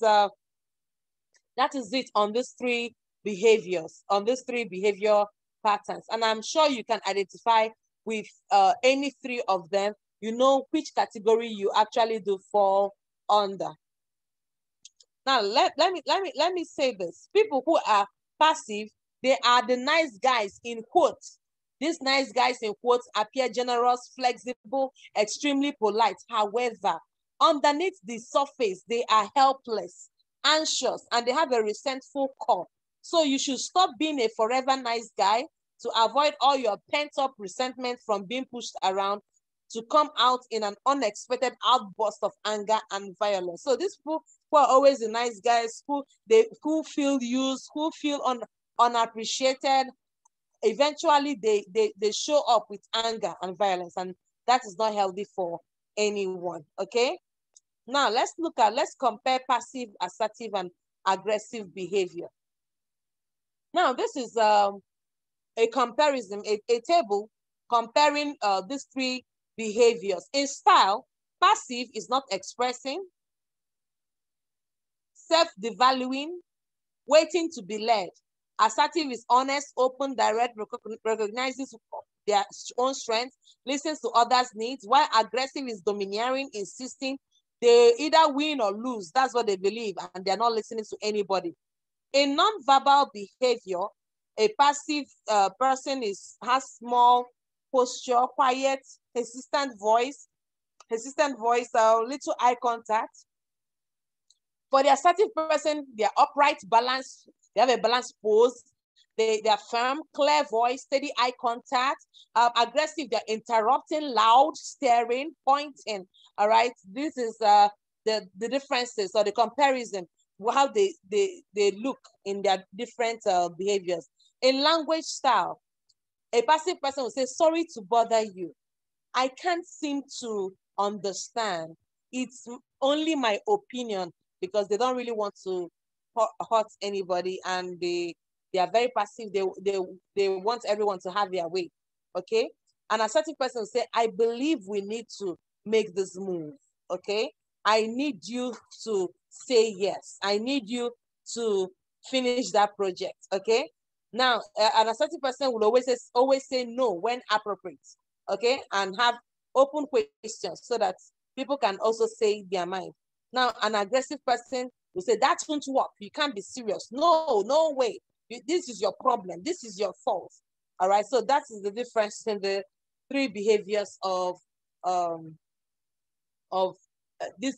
it on these three behaviors, on these three behavior patterns. And I'm sure you can identify with any three of them. You know which category you actually do fall under. Now let me say this. People who are passive, they are the nice guys in quotes. These nice guys in quotes appear generous, flexible, extremely polite. However, underneath the surface, they are helpless, anxious, and they have a resentful core. So you should stop being a forever nice guy to avoid all your pent-up resentment from being pushed around to come out in an unexpected outburst of anger and violence. So these people who are always the nice guys, who feel used, who feel unappreciated, eventually they show up with anger and violence, and that is not healthy for anyone. Okay, now let's compare passive, assertive, and aggressive behavior. Now this is a comparison, a table comparing these three behaviors. In style, passive is not expressing, self-devaluing, waiting to be led. Assertive is honest, open, direct, recognizes their own strengths, listens to others' needs, while aggressive is domineering, insisting. They either win or lose. That's what they believe, and they're not listening to anybody. In non-verbal behavior, a passive person has small posture, quiet, hesitant voice, little eye contact. For the assertive person, they're upright, balanced. They have a balanced pose. They are firm, clear voice, steady eye contact. Aggressive, they're interrupting, loud, staring, pointing. All right, this is the differences or the comparison, how they look in their different behaviors. In language style, a passive person will say, sorry to bother you. I can't seem to understand. It's only my opinion, because they don't really want to hurt anybody, and they are very passive. They want everyone to have their way. Okay, an assertive person will say, I believe we need to make this move. Okay, I need you to say yes. I need you to finish that project. Okay, now an assertive person will always say no when appropriate. Okay, and have open questions so that people can also say their mind. Now, an aggressive person will say, that won't work. You can't be serious. No way. This is your problem. This is your fault. All right. So that is the difference in the three behaviors of these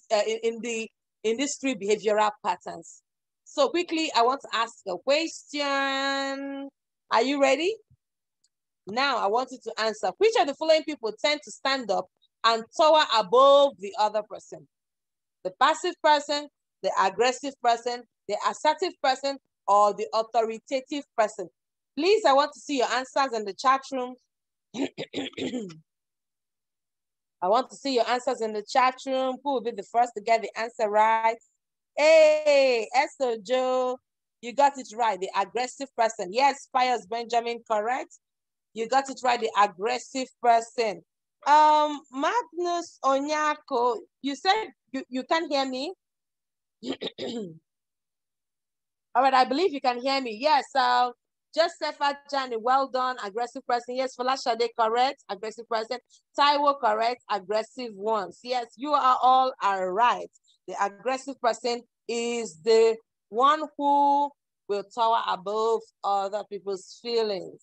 three behavioral patterns. So quickly, I want to ask a question. Are you ready? Now, I want you to answer. Which of the following people tend to stand up and tower above the other person? The passive person, the aggressive person, the assertive person or the authoritative person? Please, I want to see your answers in the chat room. I want to see your answers in the chat room. Who will be the first to get the answer right? Hey, Esther Joe, you got it right. The aggressive person. Yes, Pius Benjamin, correct. You got it right. The aggressive person. Magnus Onyako, you said you can't hear me. All right, I believe you can hear me. Yes. Josepha Jani, well done. Aggressive person. Yes, Falashade, correct. Aggressive person. Taiwo, correct. Aggressive ones. Yes, you are all right. The aggressive person is the one who will tower above other people's feelings.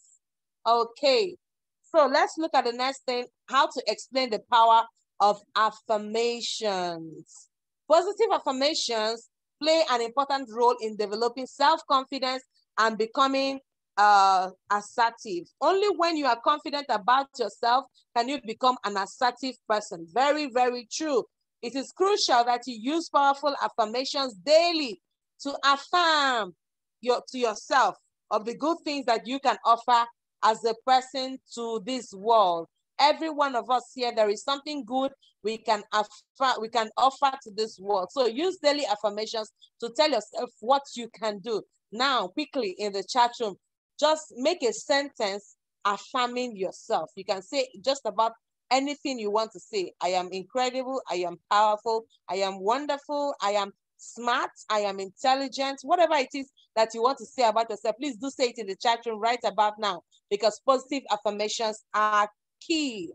Okay, so let's look at the next thing, how to explain the power of affirmations. Positive affirmations play an important role in developing self-confidence and becoming assertive. Only when you are confident about yourself can you become an assertive person. Very, very true. It is crucial that you use powerful affirmations daily to affirm to yourself of the good things that you can offer as a person to this world. Every one of us here, there is something good we can offer to this world. So use daily affirmations to tell yourself what you can do. Now, quickly in the chat room, just make a sentence affirming yourself. You can say just about anything you want to say. I am incredible. I am powerful. I am wonderful. I am smart. I am intelligent. Whatever it is that you want to say about yourself, please do say it in the chat room right about now, because positive affirmations are key.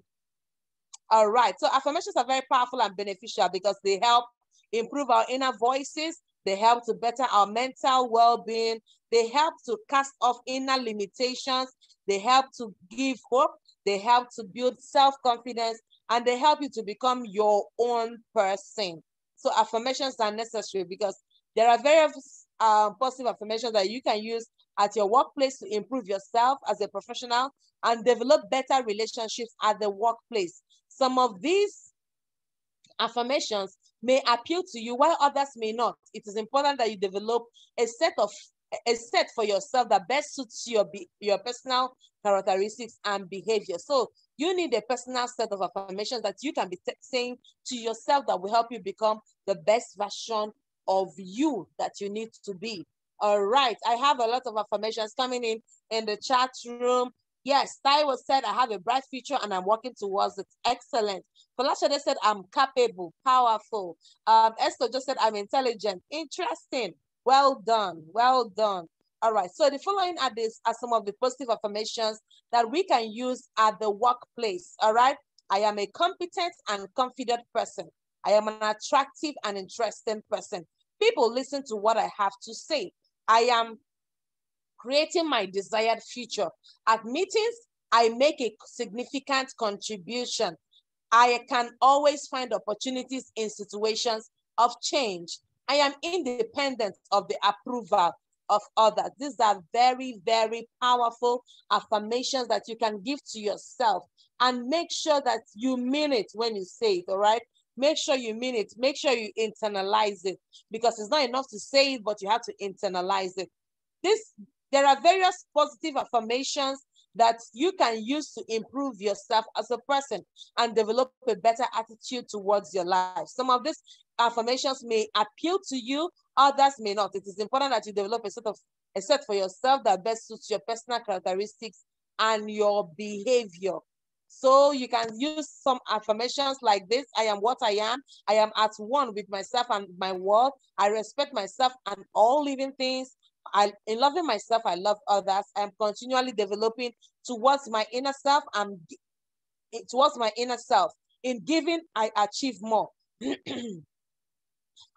All right. So affirmations are very powerful and beneficial because they help improve our inner voices. They help to better our mental well-being. They help to cast off inner limitations. They help to give hope. They help to build self-confidence, and they help you to become your own person. So affirmations are necessary because there are various positive affirmations that you can use at your workplace to improve yourself as a professional and develop better relationships at the workplace. Some of these affirmations may appeal to you while others may not. It is important that you develop a set for yourself that best suits your personal characteristics and behavior. So you need a personal set of affirmations that you can be saying to yourself that will help you become the best version of you that you need to be. All right, I have a lot of affirmations coming in the chat room. Yes, Taiwo said, I have a bright future and I'm working towards it. Excellent. Falashade said, I'm capable, powerful. Esther just said, I'm intelligent. Interesting. Well done. Well done. All right. So the following are some of the positive affirmations that we can use at the workplace. All right. I am a competent and confident person. I am an attractive and interesting person. People listen to what I have to say. I am creating my desired future. At meetings, I make a significant contribution. I can always find opportunities in situations of change. I am independent of the approval of others. These are very, very powerful affirmations that you can give to yourself, and make sure that you mean it when you say it, all right? Make sure you mean it. Make sure you internalize it, because it's not enough to say it, but you have to internalize it. There are various positive affirmations that you can use to improve yourself as a person and develop a better attitude towards your life. Some of these affirmations may appeal to you, others may not. It is important that you develop a set for yourself that best suits your personal characteristics and your behavior. So you can use some affirmations like this. I am what I am. I am at one with myself and my world. I respect myself and all living things. In loving myself, I love others. I am continually developing towards my inner self. In giving, I achieve more.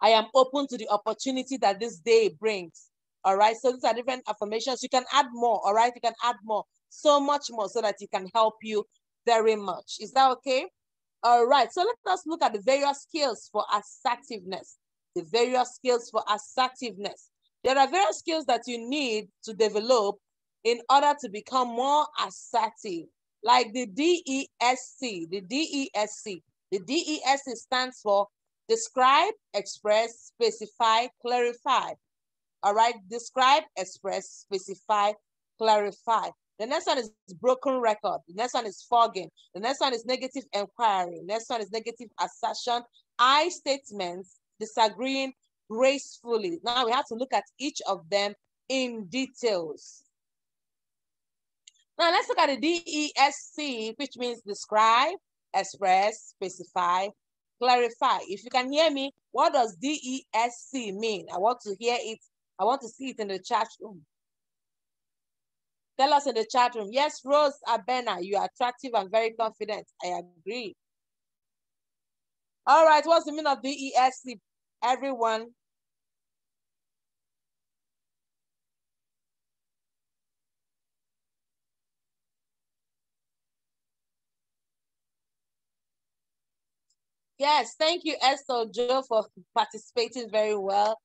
I am open to the opportunity that this day brings. All right. So these are different affirmations. You can add more. All right. You can add more, so much more, so that it can help you very much. Is that okay? All right. So let us look at the various skills for assertiveness. The various skills for assertiveness. There are various skills that you need to develop in order to become more assertive, like the DESC. The DESC. The DESC stands for describe, express, specify, clarify. All right, describe, express, specify, clarify. The next one is broken record. The next one is fogging. The next one is negative inquiry. The next one is negative assertion. I statements, disagreeing gracefully. Now we have to look at each of them in details. Now let's look at the DESC, which means describe, express, specify, clarify. If you can hear me, what does DESC mean? I want to hear it. I want to see it in the chat room. Tell us in the chat room. Yes, Rose Abena, you are attractive and very confident. I agree. All right, what's the meaning of DESC, everyone? Yes, thank you, Esther Joe, for participating very well.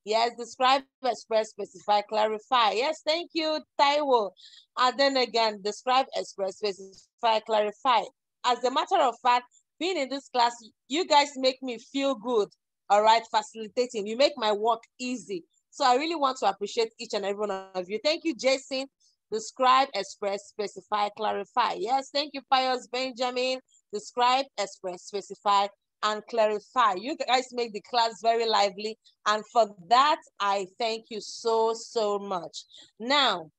Yes, describe, express, specify, clarify. Yes, thank you, Taiwo. And then again, describe, express, specify, clarify. As a matter of fact, being in this class, you guys make me feel good, all right, facilitating. You make my work easy. So I really want to appreciate each and every one of you. Thank you, Jason. Describe, express, specify, clarify. Yes, thank you, Pius Benjamin. Describe, express, specify, and clarify. You guys make the class very lively, and for that I thank you so much. Now,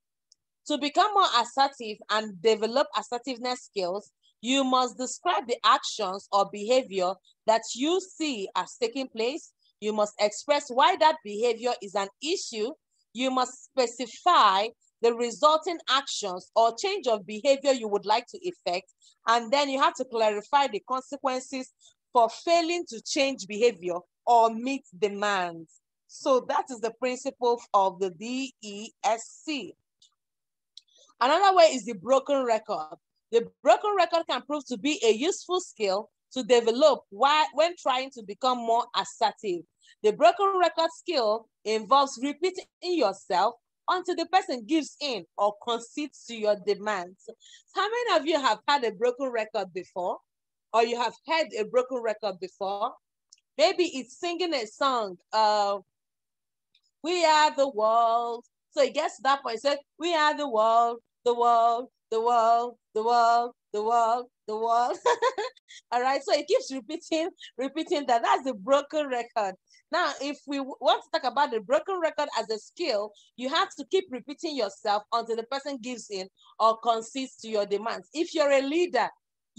to become more assertive and develop assertiveness skills, you must describe the actions or behavior that you see as taking place. You must express why that behavior is an issue. You must specify the resulting actions or change of behavior you would like to effect, and then you have to clarify the consequences for failing to change behavior or meet demands. So that is the principle of the DESC. Another way is the broken record. The broken record can prove to be a useful skill to develop when trying to become more assertive. The broken record skill involves repeating yourself until the person gives in or concedes to your demands. How many of you have had a broken record before? Or you have heard a broken record before? Maybe it's singing a song, we are the world. So it gets to that point, it says, we are the world, the world, the world, the world, the world, the world. All right, so it keeps repeating that. That's the broken record. Now, if we want to talk about the broken record as a skill, you have to keep repeating yourself until the person gives in or concedes to your demands. If you're a leader,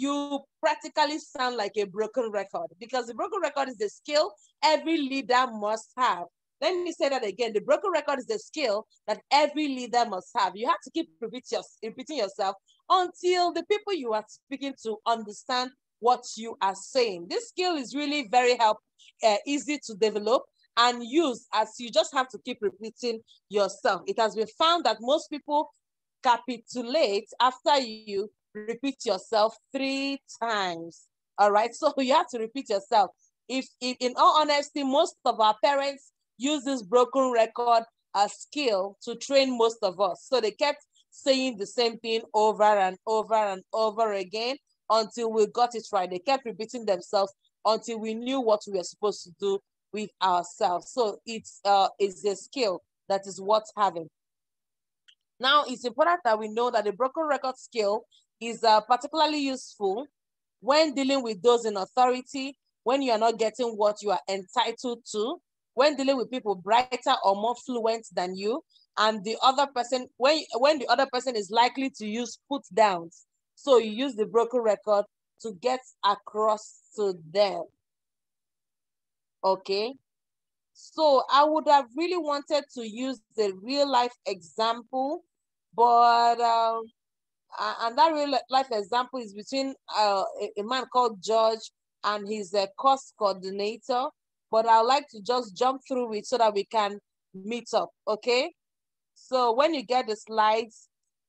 you practically sound like a broken record, because the broken record is a skill every leader must have. Let me say that again. The broken record is a skill that every leader must have. You have to keep repeating yourself until the people you are speaking to understand what you are saying. This skill is really very easy to develop and use, as you just have to keep repeating yourself. It has been found that most people capitulate after you repeat yourself 3 times. All right, so you have to repeat yourself. If in all honesty, most of our parents use this broken record as skill to train most of us. So they kept saying the same thing over and over and over again until we got it right. They kept repeating themselves until we knew what we were supposed to do with ourselves. So it's a skill that is worth having. Now, it's important that we know that the broken record skill is particularly useful when dealing with those in authority, when you are not getting what you are entitled to, when dealing with people brighter or more fluent than you, and the other person, when the other person is likely to use put downs. So you use the broken record to get across to them. Okay. So I would have really wanted to use the real life example, but and that real life example is between a man called George and his course coordinator. But I'd like to just jump through it so that we can meet up, okay? So when you get the slides,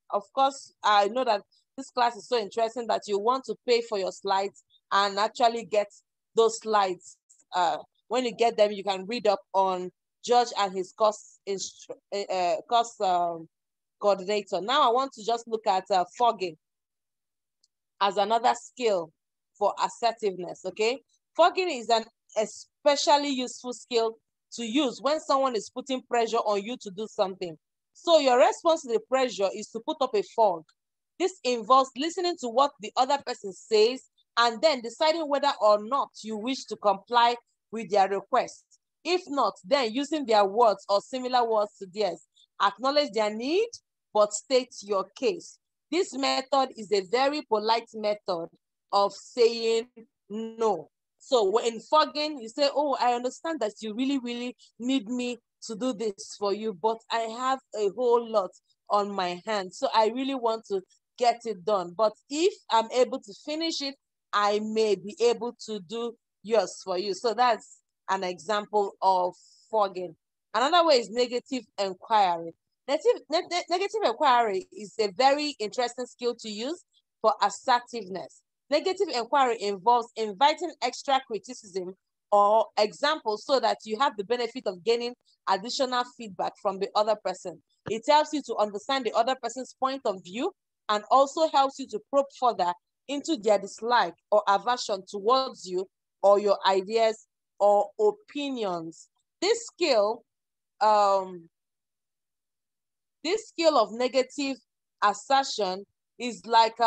of course, I know that this class is so interesting that you want to pay for your slides and actually get those slides. When you get them, you can read up on George and his course coordinator. Now I want to just look at fogging as another skill for assertiveness, okay? Fogging is an especially useful skill to use when someone is putting pressure on you to do something. So your response to the pressure is to put up a fog. This involves listening to what the other person says and then deciding whether or not you wish to comply with their request. If not, then using their words or similar words to theirs. Acknowledge their need, but state your case. This method is a very polite method of saying no. So in fogging, you say, oh, I understand that you really, really need me to do this for you, but I have a whole lot on my hands. So I really want to get it done. But if I'm able to finish it, I may be able to do yours for you. So that's an example of fogging. Another way is negative inquiry. Negative inquiry is a very interesting skill to use for assertiveness. Negative inquiry involves inviting extra criticism or examples so that you have the benefit of gaining additional feedback from the other person. It helps you to understand the other person's point of view and also helps you to probe further into their dislike or aversion towards you or your ideas or opinions. This skill of negative assertion is like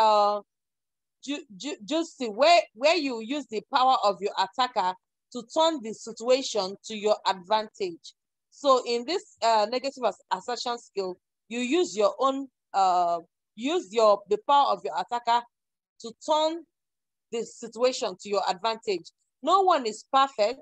just where you use the power of your attacker to turn the situation to your advantage. So in this negative assertion skill, you use your own the power of your attacker to turn the situation to your advantage. No one is perfect.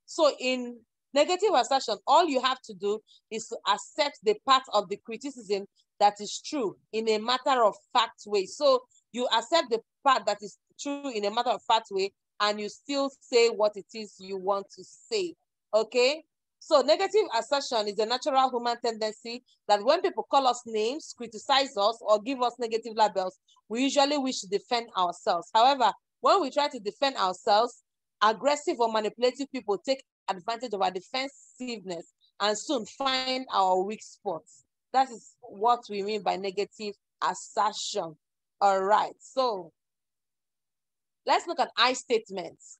So in negative assertion, all you have to do is to accept the part of the criticism that is true in a matter of fact way. So you accept the part that is true in a matter of fact way, and you still say what it is you want to say, okay? So negative assertion is a natural human tendency that when people call us names, criticize us, or give us negative labels, we usually wish to defend ourselves. However, when we try to defend ourselves, aggressive or manipulative people take advantage of our defensiveness and soon find our weak spots. That is what we mean by negative assertion. All right, so let's look at I statements.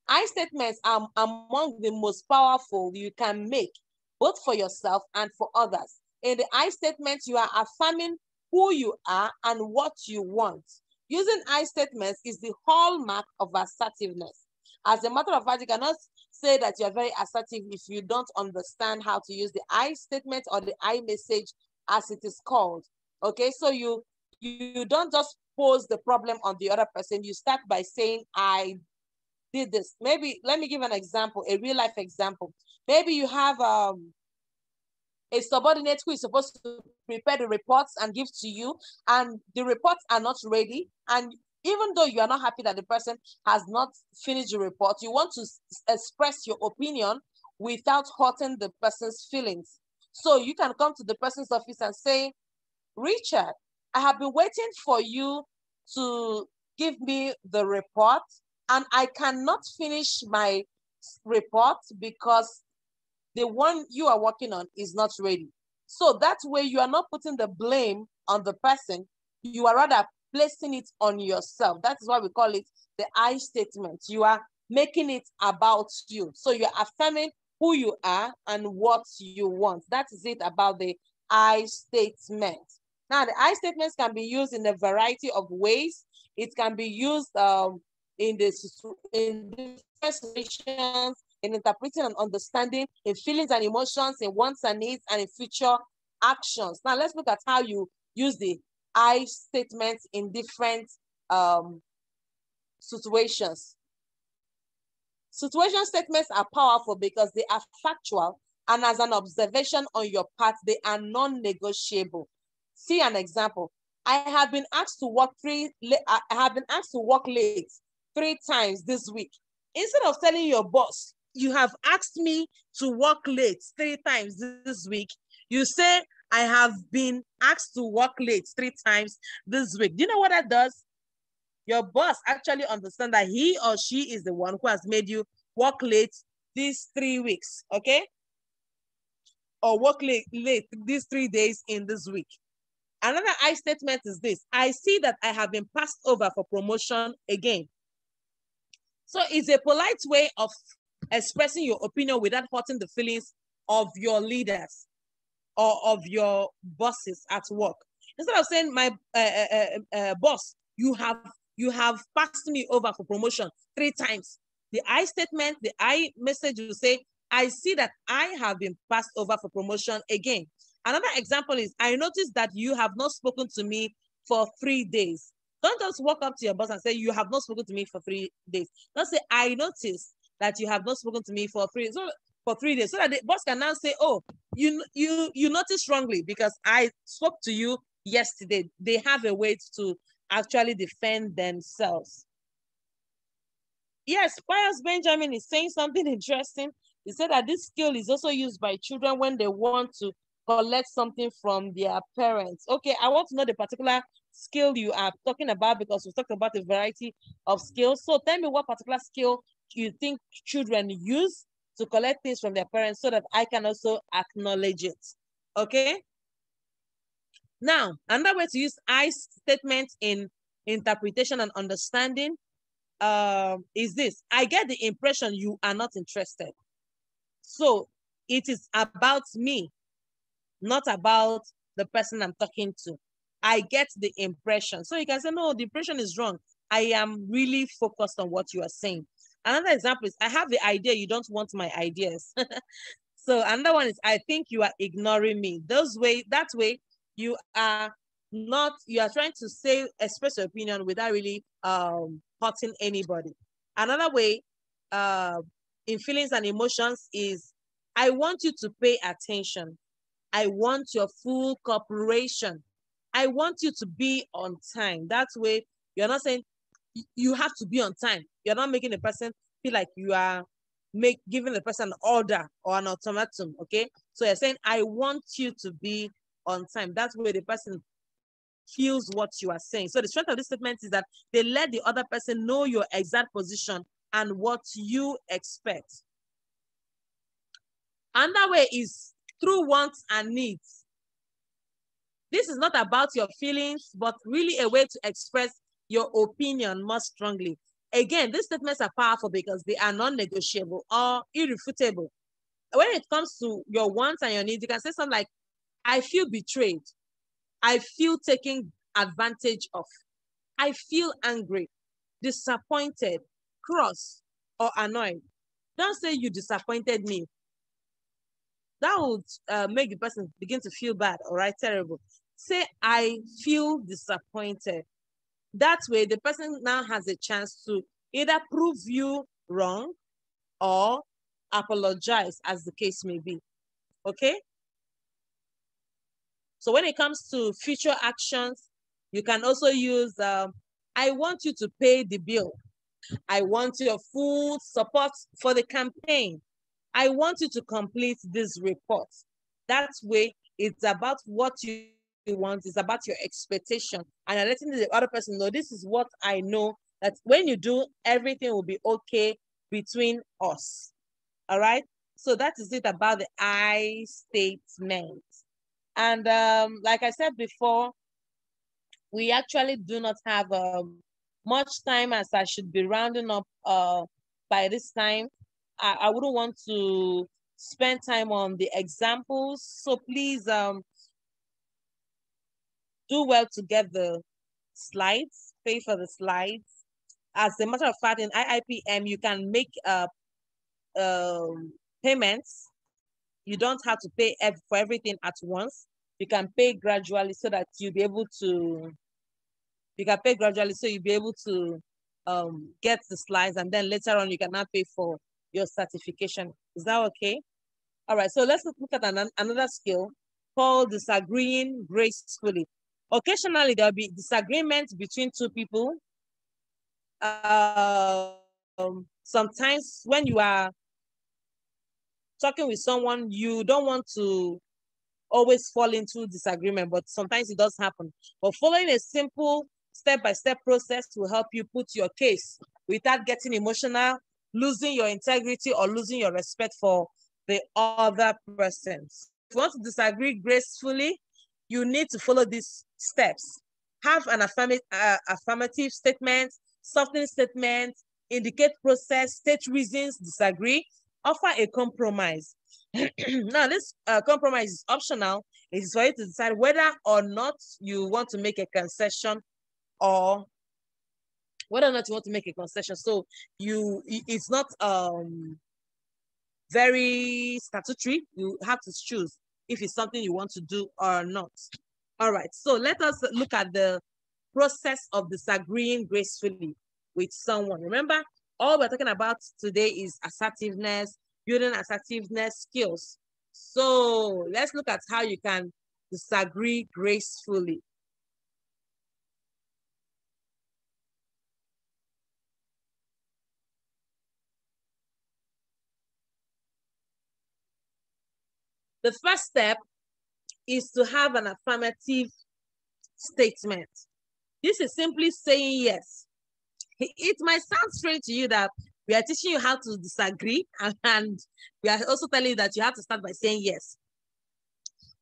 I statements are among the most powerful you can make, both for yourself and for others. In the I statements, you are affirming who you are and what you want. Using I statements is the hallmark of assertiveness. As a matter of fact, you cannot say that you're very assertive if you don't understand how to use the I statement or the I message as it is called. Okay, so you don't just pose the problem on the other person. You start by saying, I did this. Maybe, let me give an example, a real life example. Maybe you have a subordinate who is supposed to prepare the reports and give to you, and the reports are not ready. And even though you are not happy that the person has not finished the report, you want to express your opinion without hurting the person's feelings. So you can come to the person's office and say, Richard, I have been waiting for you to give me the report, and I cannot finish my report because the one you are working on is not ready. So that way you are not putting the blame on the person, you are rather placing it on yourself. That is why we call it the I statement. You are making it about you. So you're affirming who you are and what you want. That is it about the I statement. Now, the I statements can be used in a variety of ways. It can be used in different situations, in interpreting and understanding, in feelings and emotions, in wants and needs, and in future actions. Now, let's look at how you use the I statements in different situations. Situation statements are powerful because they are factual, and as an observation on your part, they are non-negotiable. See an example. I have been asked to work late 3 times this week. Instead of telling your boss, you have asked me to work late 3 times this week, you say, I have been asked to work late 3 times this week. Do you know what that does? Your boss actually understands that he or she is the one who has made you work late these 3 weeks, okay? Or work late these 3 days in this week. Another I statement is this: I see that I have been passed over for promotion again. So it's a polite way of expressing your opinion without hurting the feelings of your leaders or of your bosses at work. Instead of saying, my boss, you have passed me over for promotion 3 times. The I statement, the I message will say, I see that I have been passed over for promotion again. Another example is, I noticed that you have not spoken to me for 3 days. Don't just walk up to your boss and say, you have not spoken to me for 3 days. Don't say, I noticed that you have not spoken to me for 3 days. For 3 days, so that the boss can now say, oh, you noticed wrongly because I spoke to you yesterday. They have a way to actually defend themselves. Yes, Pius Benjamin is saying something interesting. He said that this skill is also used by children when they want to collect something from their parents. Okay, I want to know the particular skill you are talking about, because we've talked about a variety of skills. So tell me what particular skill you think children use to collect things from their parents, so that I can also acknowledge it. Okay? Now, another way to use I statement in interpretation and understanding is this. I get the impression you are not interested. So it is about me, not about the person I'm talking to. I get the impression. So you can say, no, the impression is wrong. I am really focused on what you are saying. Another example is, I have the idea you don't want my ideas. So another one is, I think you are ignoring me. That way you are trying to express your opinion without really hurting anybody. Another way in feelings and emotions is, I want you to pay attention. I want your full cooperation. I want you to be on time. That way, you're not saying you have to be on time. You're not making the person feel like you are giving the person an order or an ultimatum, okay? So you're saying, I want you to be on time. That's where the person feels what you are saying. So the strength of this statement is that they let the other person know your exact position and what you expect. Another way is through wants and needs. This is not about your feelings, but really a way to express your opinion more strongly. Again, these statements are powerful because they are non-negotiable or irrefutable. When it comes to your wants and your needs, you can say something like, I feel betrayed. I feel taken advantage of. I feel angry, disappointed, cross, or annoyed. Don't say you disappointed me. That would make the person begin to feel bad, all right, terrible. Say, I feel disappointed. That way, the person now has a chance to either prove you wrong or apologize, as the case may be. Okay? So when it comes to future actions, you can also use, I want you to pay the bill. I want your full support for the campaign. I want you to complete this report. That way, it's about what you want, it's about your expectation, and you're letting the other person know, this is what I know, that when you do, everything will be okay between us. All right? So that is it about the I statement. And like I said before, we actually do not have much time, as I should be rounding up by this time. I wouldn't want to spend time on the examples. So please do well to get the slides, pay for the slides. As a matter of fact, in IIPM, you can make payments. You don't have to pay for everything at once. You can pay gradually so that you'll be able to, get the slides, and then later on you can now pay for your certification. Is that okay? All right, so let's look at another skill called disagreeing gracefully. Occasionally, there'll be disagreements between two people. Sometimes when you are talking with someone, you don't want to always fall into disagreement, but sometimes it does happen. But following a simple step-by-step process will help you put your case without getting emotional, losing your integrity, or losing your respect for the other person. If you want to disagree gracefully, you need to follow these steps. Have an affirmative statement, softening statement, indicate process, state reasons, disagree, offer a compromise. Now, this compromise is optional. It is for you to decide whether or not you want to make a concession or whether or not you want to make a concession. So it's not very statutory. You have to choose if it's something you want to do or not. All right, so let us look at the process of disagreeing gracefully with someone. Remember, all we're talking about today is assertiveness, building assertiveness skills. So let's look at how you can disagree gracefully. The first step is to have an affirmative statement. This is simply saying yes. It might sound strange to you that we are teaching you how to disagree, and we are also telling you that you have to start by saying yes.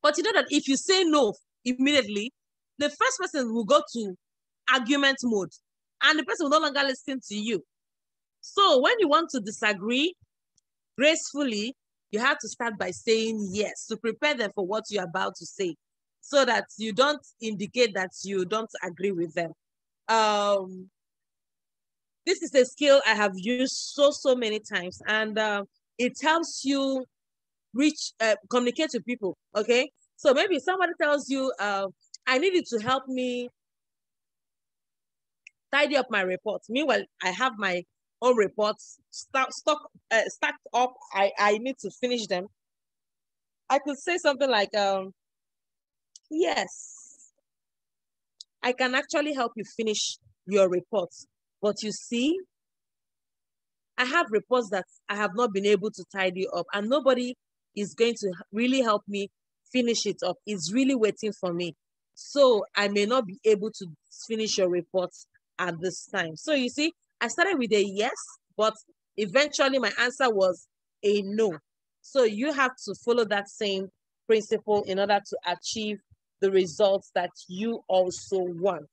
But you know that if you say no immediately, the first person will go to argument mode, and the person will no longer listen to you. So when you want to disagree gracefully, you have to start by saying yes to prepare them for what you're about to say, so that you don't indicate that you don't agree with them. This is a skill I have used so many times, and it helps you communicate with people, okay? So maybe somebody tells you, I need you to help me tidy up my reports. Meanwhile, I have my own reports stacked up. I need to finish them. I could say something like, yes, I can actually help you finish your reports. But you see, I have reports that I have not been able to tidy up, and nobody is going to really help me finish it up. It's really waiting for me. So I may not be able to finish your reports at this time. So you see, I started with a yes, but eventually my answer was a no. So you have to follow that same principle in order to achieve the results that you also want.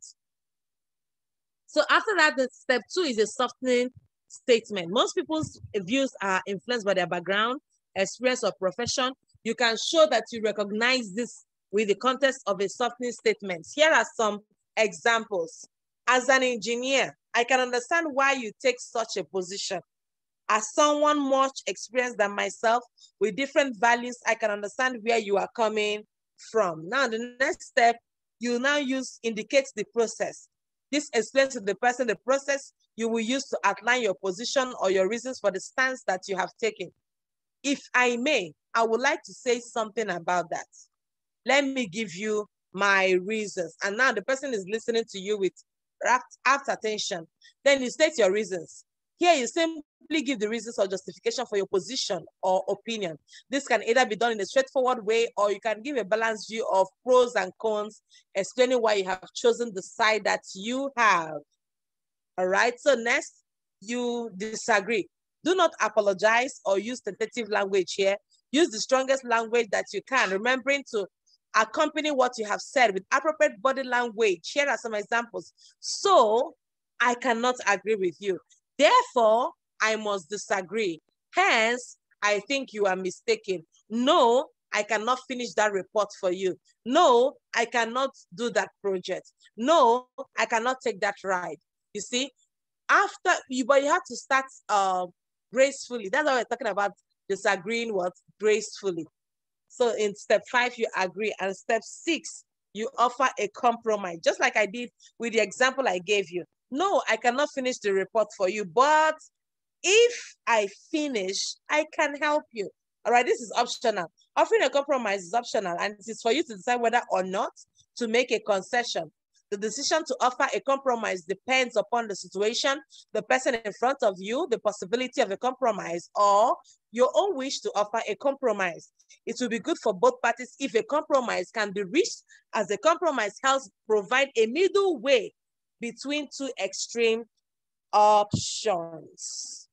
So after that, the step 2 is a softening statement. Most people's views are influenced by their background, experience, or profession. You can show that you recognize this with the context of a softening statement. Here are some examples. As an engineer, I can understand why you take such a position. As someone much experienced than myself with different values, I can understand where you are coming from. Now, the next step, you now use indicates the process. This explains to the person the process you will use to outline your position or your reasons for the stance that you have taken. If I may, I would like to say something about that. Let me give you my reasons. And now the person is listening to you with rapt attention. Then you state your reasons. Here you simply give the reasons or justification for your position or opinion. This can either be done in a straightforward way, or you can give a balanced view of pros and cons, explaining why you have chosen the side that you have. All right, so next, you disagree. Do not apologize or use tentative language here. Use the strongest language that you can, remembering to accompany what you have said with appropriate body language. Here are some examples. So, I cannot agree with you. Therefore, I must disagree. Hence, I think you are mistaken. No, I cannot finish that report for you. No, I cannot do that project. No, I cannot take that ride. You see, but you have to start gracefully. That's what we're talking about, disagreeing what? Gracefully. So in step 5, you agree. And step 6, you offer a compromise, just like I did with the example I gave you. No, I cannot finish the report for you, but if I finish, I can help you. All right, this is optional. Offering a compromise is optional, and it is for you to decide whether or not to make a concession. The decision to offer a compromise depends upon the situation, the person in front of you, the possibility of a compromise, or your own wish to offer a compromise. It will be good for both parties if a compromise can be reached, as a compromise helps provide a middle way between two extreme options.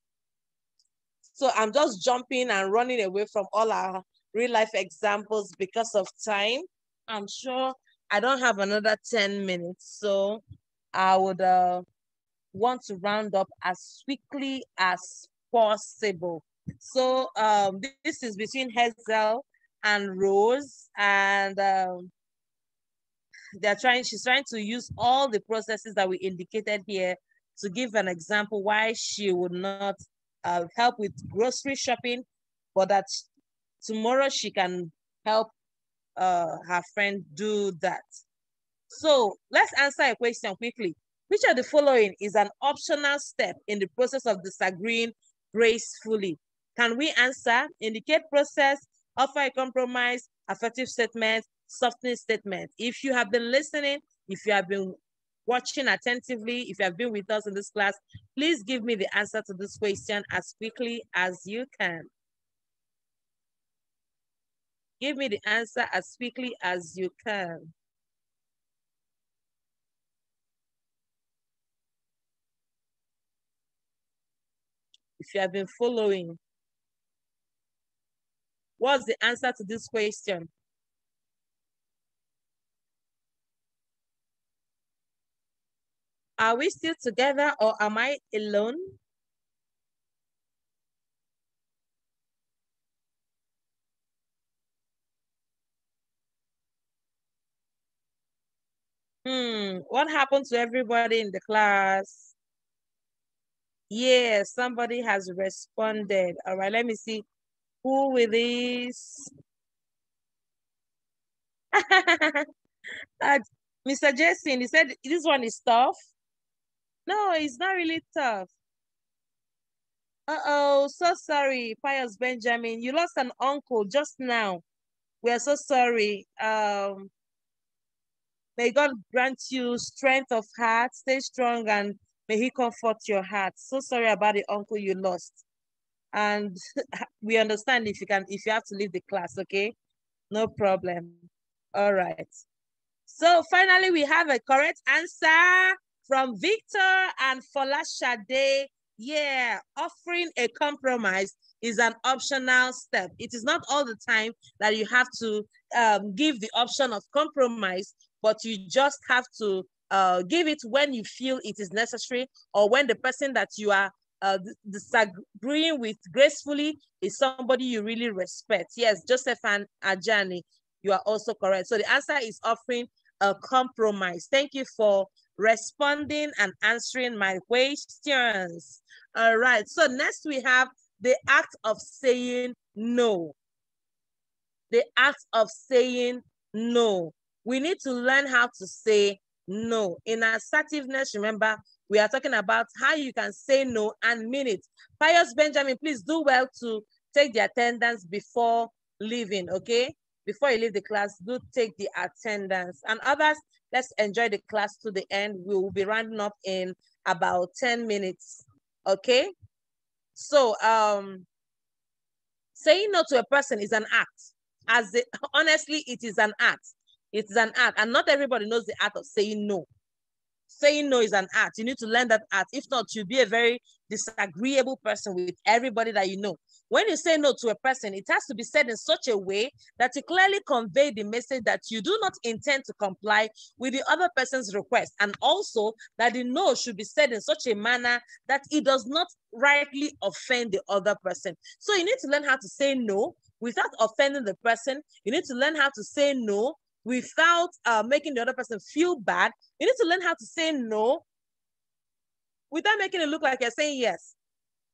So I'm just jumping and running away from all our real life examples because of time. I'm sure I don't have another 10 minutes, so I would want to round up as quickly as possible. So this is between Hazel and Rose, and she's trying to use all the processes that we indicated here to give an example why she would not help with grocery shopping, but that tomorrow she can help her friend do that. So let's answer a question quickly. Which of the following is an optional step in the process of disagreeing gracefully? Can we answer? Indicate process, offer a compromise, affirmative statement, softening statement. If you have been listening, if you have been watching attentively, if you have been with us in this class, please give me the answer to this question as quickly as you can. Give me the answer as quickly as you can. If you have been following, what's the answer to this question? Are we still together or am I alone? What happened to everybody in the class? Yeah, somebody has responded. All right, let me see who with this. Mr. Jason, he said this one is tough. No, it's not really tough. Uh-oh, so sorry, Pius Benjamin. You lost an uncle just now. We are so sorry. May God grant you strength of heart, stay strong, and may He comfort your heart. So sorry about the uncle you lost. And we understand if you have to leave the class, okay? No problem. All right. So finally, we have a correct answer from Victor and Folashade. Yeah, offering a compromise is an optional step. It is not all the time that you have to give the option of compromise, but you just have to give it when you feel it is necessary, or when the person that you are disagreeing with gracefully is somebody you really respect. Yes, Joseph and Ajani, you are also correct. So the answer is offering a compromise. Thank you for responding and answering my questions. All right, so next we have the act of saying no. The act of saying no. We need to learn how to say no. In assertiveness, remember, we are talking about how you can say no and mean it. Pius Benjamin, please do well to take the attendance before leaving, okay? Before you leave the class, do take the attendance. And others, let's enjoy the class to the end. We will be rounding up in about 10 minutes, okay? So, saying no to a person is an act. Honestly, it is an act. It's an act, and not everybody knows the art of saying no. Saying no is an art. You need to learn that art. If not, you'll be a very disagreeable person with everybody that you know. When you say no to a person, it has to be said in such a way that you clearly convey the message that you do not intend to comply with the other person's request, and also that the no should be said in such a manner that it does not rightly offend the other person. So you need to learn how to say no without offending the person. You need to learn how to say no without making the other person feel bad. You need to learn how to say no without making it look like you're saying yes.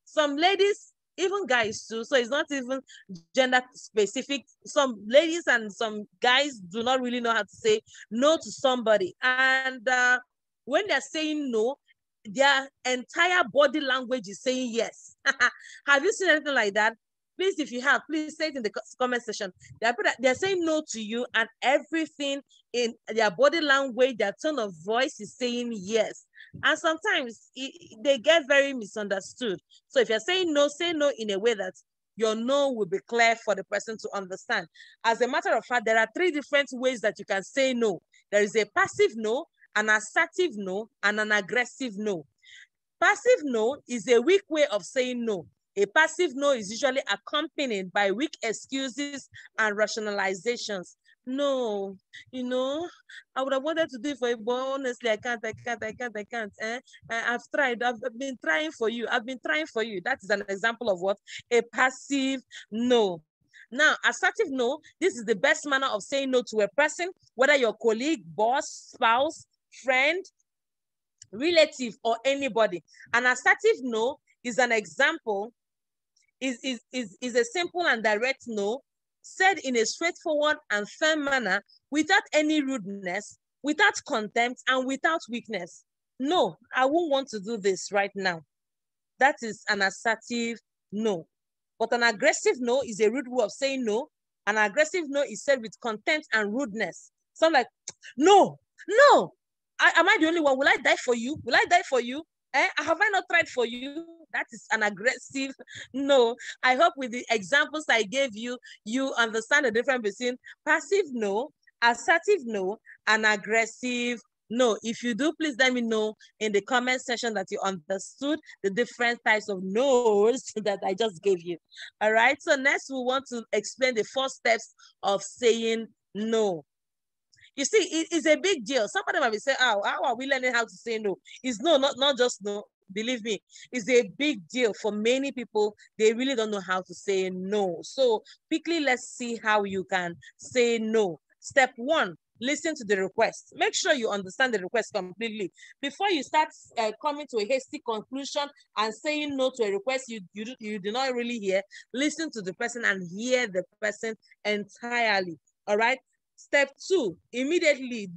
Some ladies, even guys too, so it's not even gender specific. Some ladies and some guys do not really know how to say no to somebody. And when they're saying no, their entire body language is saying yes. Have you seen anything like that? Please, if you have, please say it in the comment section. They're saying no to you, and everything in their body language, their tone of voice is saying yes. And sometimes they get very misunderstood. So if you're saying no, say no in a way that your no will be clear for the person to understand. As a matter of fact, there are 3 different ways that you can say no. There is a passive no, an assertive no, and an aggressive no. Passive no is a weak way of saying no. A passive no is usually accompanied by weak excuses and rationalizations. no, you know, I would have wanted to do it for you, but honestly, I can't. I've tried. I've been trying for you. I've been trying for you. That is an example of what? A passive no. Now, assertive no, this is the best manner of saying no to a person, whether your colleague, boss, spouse, friend, relative, or anybody. An assertive no is an example, is a simple and direct no, said in a straightforward and firm manner, without any rudeness, without contempt, and without weakness. No, I won't want to do this right now. That is an assertive no. But an aggressive no is a rude way of saying no. An aggressive no is said with contempt and rudeness. So I'm like, no, no. Am I the only one? Will I die for you? Will I die for you? Have I not tried for you? That is an aggressive no. I hope with the examples I gave you, you understand the difference between passive no, assertive no, and aggressive no. If you do, please let me know in the comment section that you understood the different types of no's that I just gave you. All right. So next we want to explain the 4 steps of saying no. You see, it's a big deal. Somebody might be saying, oh, how are we learning how to say no? It's no, not just no. Believe me, it's a big deal for many people. They really don't know how to say no. So quickly, let's see how you can say no. Step 1, listen to the request. Make sure you understand the request completely. Before you start coming to a hasty conclusion and saying no to a request you do not really hear, listen to the person and hear the person entirely. All right. Step 2, immediately,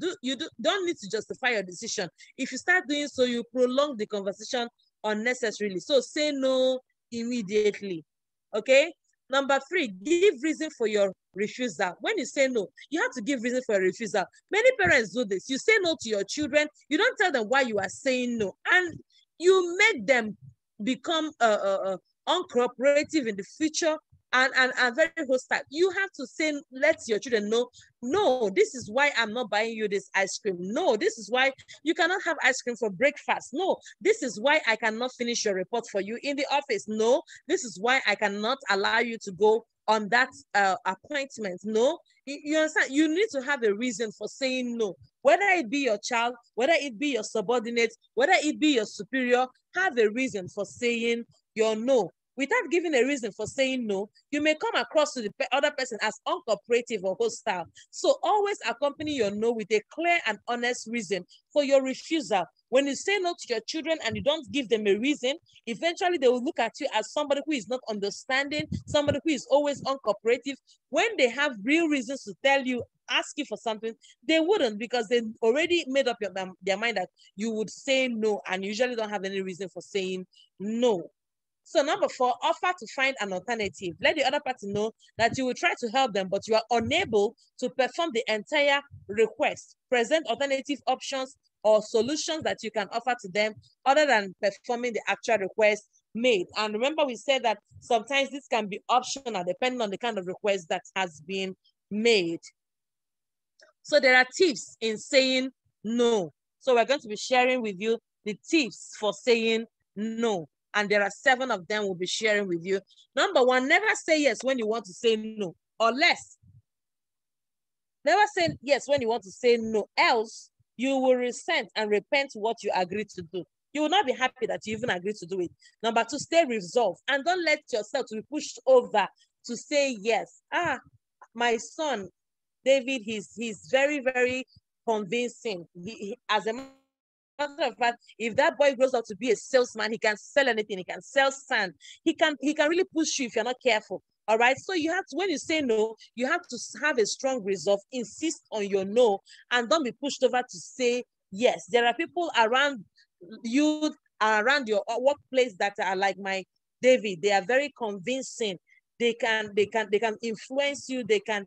don't need to justify your decision. If you start doing so, you prolong the conversation unnecessarily. So say no immediately. Okay? Number 3, give reason for your refusal. When you say no, you have to give reason for your refusal. Many parents do this. You say no to your children. You don't tell them why you are saying no. And you make them become uncooperative in the future and very hostile. You have to say, let your children know, no, this is why I'm not buying you this ice cream. No, this is why you cannot have ice cream for breakfast. No, this is why I cannot finish your report for you in the office. No, this is why I cannot allow you to go on that appointment. No, you understand? You need to have a reason for saying no. Whether it be your child, whether it be your subordinate, whether it be your superior, have a reason for saying your no. Without giving a reason for saying no, you may come across to the other person as uncooperative or hostile. So always accompany your no with a clear and honest reason for your refusal. When you say no to your children and you don't give them a reason, eventually they will look at you as somebody who is not understanding, somebody who is always uncooperative. When they have real reasons to tell you, ask you for something, they wouldn't, because they already made up their mind that you would say no, and usually don't have any reason for saying no. So number 4, offer to find an alternative. Let the other party know that you will try to help them, but you are unable to perform the entire request. Present alternative options or solutions that you can offer to them other than performing the actual request made. And remember, we said that sometimes this can be optional depending on the kind of request that has been made. So there are tips in saying no. So we're going to be sharing with you the tips for saying no. And there are 7 of them we'll be sharing with you. Number 1, never say yes when you want to say no, or less. Never say yes when you want to say no, else you will resent and repent what you agreed to do. You will not be happy that you even agreed to do it. Number 2, stay resolved and don't let yourself to be pushed over to say yes. My son, David, he's very, very convincing. As a matter of fact, if that boy grows up to be a salesman, he can sell anything. He can sell sand. He can really push you if you're not careful. All right. So you have to, when you say no, you have to have a strong resolve, insist on your no, and don't be pushed over to say yes. There are people around you, around your workplace that are like my David. They are very convincing. They can influence you. They can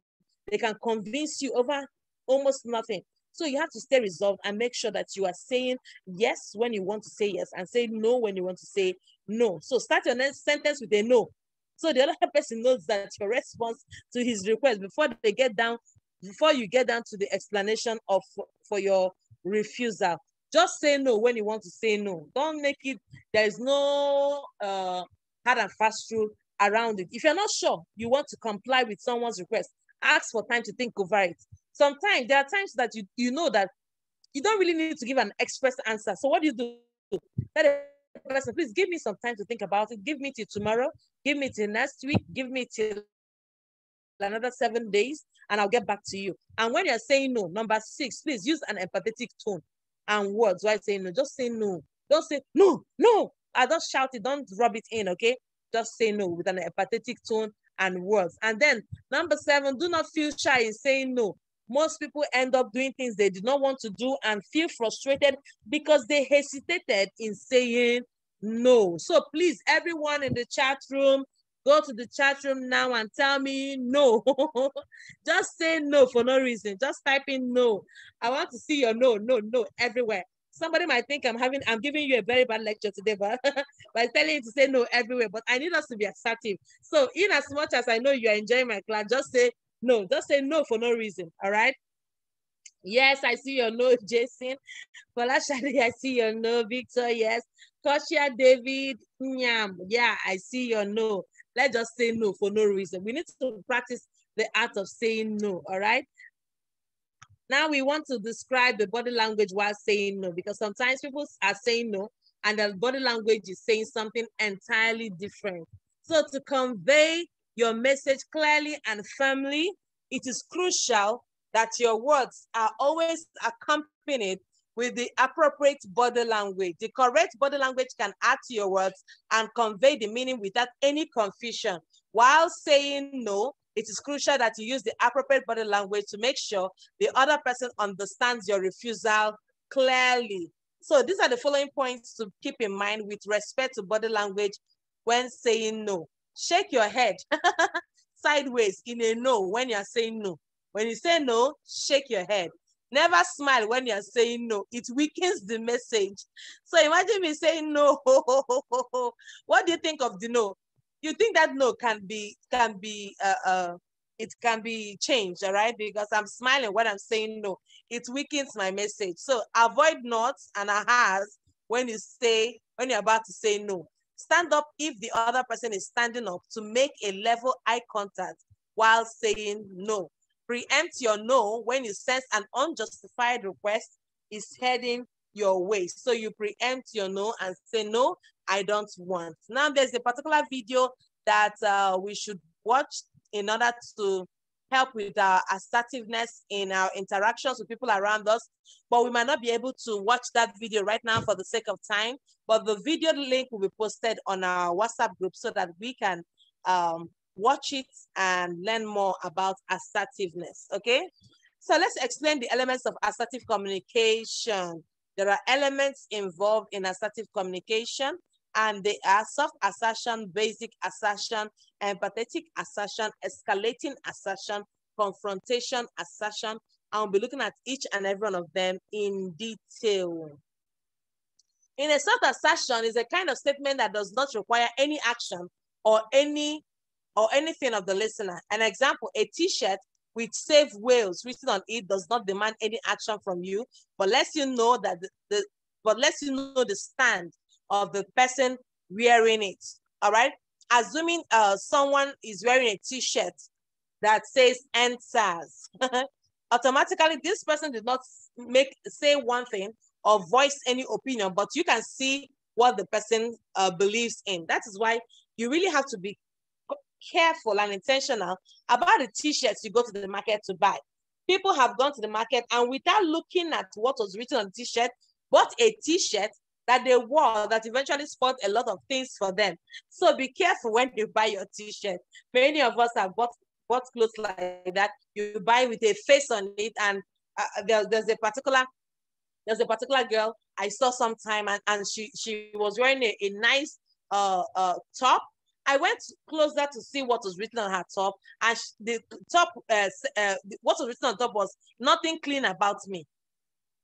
convince you over almost nothing. So you have to stay resolved and make sure that you are saying yes when you want to say yes and say no when you want to say no. So start your next sentence with a no. So the other person knows that your response to his request before you get down to the explanation of for your refusal. Just say no when you want to say no. Don't make it, there is no hard and fast rule around it. If you're not sure you want to comply with someone's request, ask for time to think over it. Sometimes there are times that you know that you don't really need to give an express answer. So what do? Tell the person, please give me some time to think about it. Give me till tomorrow. Give me till next week. Give me till another 7 days, and I'll get back to you. And when you're saying no, number 6, please use an empathetic tone and words while saying no. Just say no. Don't say no, no. I don't shout it. Don't rub it in, okay? Just say no with an empathetic tone and words. And then number 7, do not feel shy in saying no. Most people end up doing things they did not want to do and feel frustrated because they hesitated in saying no. So please, everyone in the chat room, go to the chat room now and tell me no. Just say no for no reason. Just type in no. I want to see your no, no, no everywhere. Somebody might think I'm giving you a very bad lecture today, but by telling you to say no everywhere. But I need us to be assertive. So in as much as I know you're enjoying my class, just say no. Just say no for no reason. All right. Yes, I see your no, Jason. Falashadi, I see your no. Victor, yes. Koshia, David, Nyam. Yeah, I see your no. Let's just say no for no reason. We need to practice the art of saying no, all right? Now we want to describe the body language while saying no, because sometimes people are saying no and the body language is saying something entirely different. So to convey your message clearly and firmly, it is crucial that your words are always accompanied with the appropriate body language. The correct body language can add to your words and convey the meaning without any confusion. While saying no, it is crucial that you use the appropriate body language to make sure the other person understands your refusal clearly. So these are the following points to keep in mind with respect to body language when saying no. Shake your head sideways in a no when you're saying no. When you say no, shake your head. Never smile when you're saying no. It weakens the message. So imagine me saying no. What do you think of the no? You think that no it can be changed, all right? Because I'm smiling when I'm saying no. It weakens my message. So avoid nots and ahas when you're about to say no. Stand up if the other person is standing up to make a level eye contact while saying no. Preempt your no when you sense an unjustified request is heading your way. So you preempt your no and say, no, I don't want. Now there's a particular video that we should watch in order to help with our assertiveness in our interactions with people around us, but we might not be able to watch that video right now for the sake of time, but the video link will be posted on our WhatsApp group so that we can watch it and learn more about assertiveness, okay? So let's explain the elements of assertive communication. There are elements involved in assertive communication, and they are soft assertion, basic assertion, empathetic assertion, escalating assertion, confrontation assertion. I'll be looking at each and every one of them in detail. In a soft assertion is a kind of statement that does not require any action or anything of the listener. An example, a t-shirt with Save Wales written on it does not demand any action from you, but lets you know that the stand of the person wearing it. All right. Assuming someone is wearing a t-shirt that says "Answers," automatically this person did not say one thing or voice any opinion, but you can see what the person believes in. That is why you really have to be careful and intentional about the t-shirts you go to the market to buy. People have gone to the market and without looking at what was written on the t-shirt, bought a t-shirt that they wore that eventually spoiled a lot of things for them. So be careful when you buy your t-shirt. Many of us have bought clothes like that. You buy with a face on it, and there's a particular girl I saw sometime, and she was wearing a nice top. I went closer to see what was written on her top, and the top, what was written on top was "Nothing clean about me."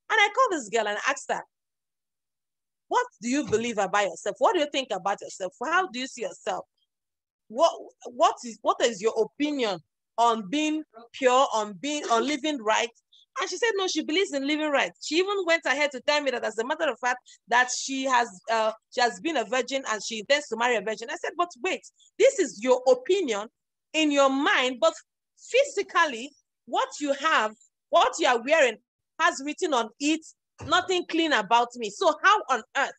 And I called this girl and asked her, what do you believe about yourself? What do you think about yourself? How do you see yourself? What is your opinion on being pure, on living right? And she said, no, she believes in living right. She even went ahead to tell me that, as a matter of fact, that she has been a virgin and she intends to marry a virgin. I said, but wait, this is your opinion in your mind, but physically, what you What you are wearing has written on it, nothing clean about me. So how on earth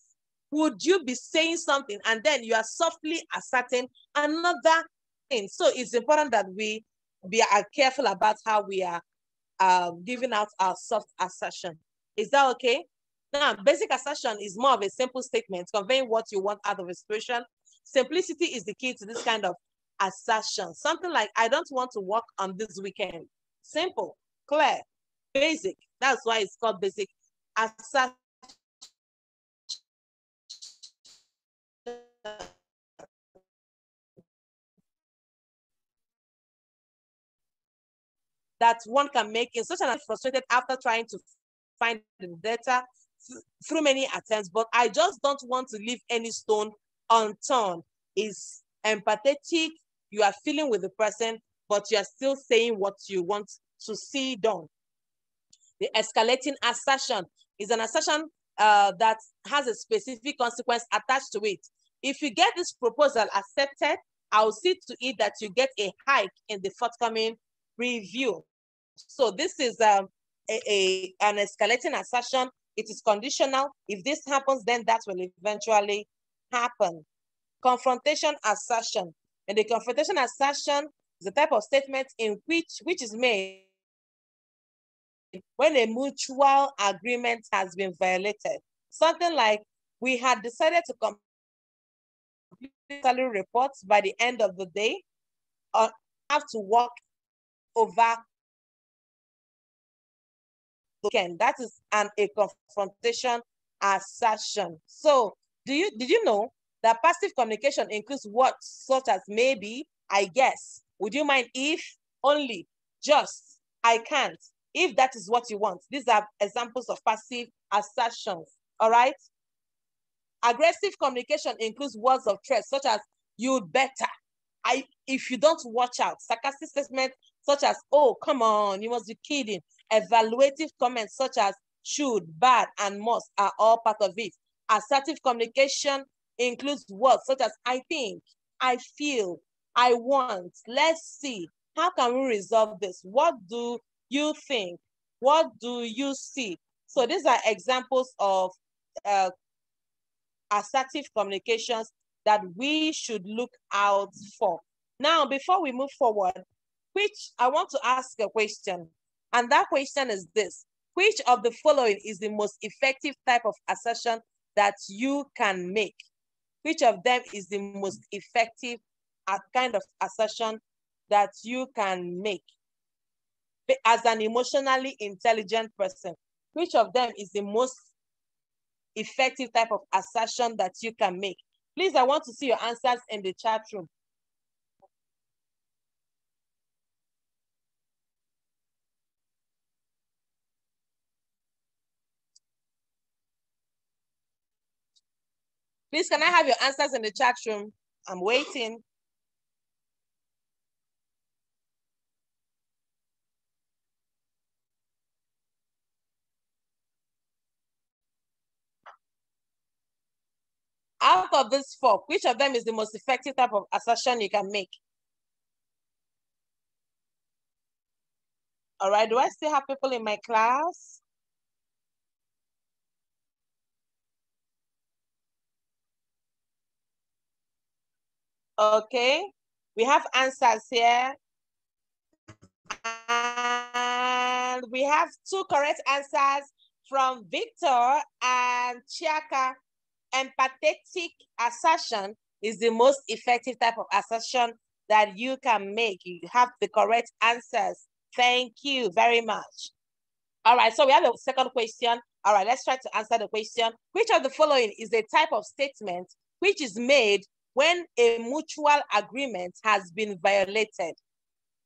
would you be saying something and then you are softly asserting another thing? So it's important that we are careful about how we are giving out our soft assertion. Is that okay? Now, basic assertion is more of a simple statement conveying what you want out of a situation. Simplicity is the key to this kind of assertion. Something like, I don't want to work on this weekend. Simple, clear, basic. That's why it's called basic assertion. That one can make in such an frustrated after trying to find the data through many attempts, but I just don't want to leave any stone unturned. Is empathetic, you are feeling with the person, but you are still saying what you want to see done. The escalating assertion is an assertion that has a specific consequence attached to it. If you get this proposal accepted, I'll see to it that you get a hike in the forthcoming review. So this is an escalating assertion. It is conditional. If this happens, then that will eventually happen. Confrontation assertion. And the confrontation assertion is a type of statement in which is made when a mutual agreement has been violated. Something like, we had decided to complete salary reports by the end of the day, or have to work over the weekend. That is a confrontation assertion. So did you know that passive communication includes words such as maybe, I guess, would you mind if, only, just, I can't, if that is what you want. These are examples of passive assertions, all right? Aggressive communication includes words of threat such as, you'd better, if you don't watch out. Sarcastic statements such as, oh, come on, you must be kidding. Evaluative comments such as should, bad, and must are all part of it. Assertive communication includes words such as I think, I feel, I want, let's see. How can we resolve this? What do you think? What do you see? So these are examples of assertive communications that we should look out for. Now, before we move forward, I want to ask a question. And that question is this: which of the following is the most effective type of assertion that you can make? Which of them is the most effective kind of assertion that you can make? As an emotionally intelligent person, which of them is the most effective type of assertion that you can make? Please, I want to see your answers in the chat room. Please, can I have your answers in the chat room? I'm waiting. Out of these four, which of them is the most effective type of assertion you can make? All right, do I still have people in my class? Okay, we have answers here. And we have two correct answers from Victor and Chiaka. Empathetic assertion is the most effective type of assertion that you can make. You have the correct answers. Thank you very much. All right, so we have a second question. All right, let's try to answer the question. Which of the following is a type of statement which is made when a mutual agreement has been violated?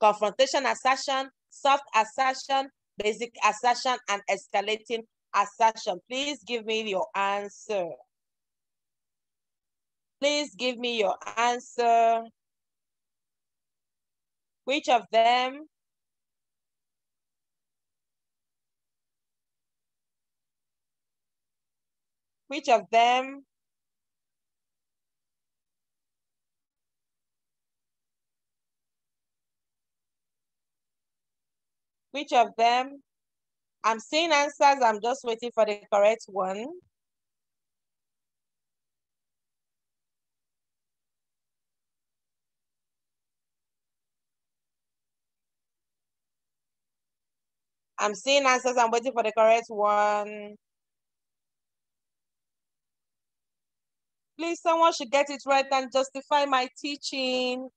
Confrontation assertion, soft assertion, basic assertion, and escalating assertion. Please give me your answer. Please give me your answer. Which of them? Which of them? Which of them? I'm seeing answers. I'm just waiting for the correct one. I'm seeing answers. I'm waiting for the correct one. Please, someone should get it right and justify my teaching.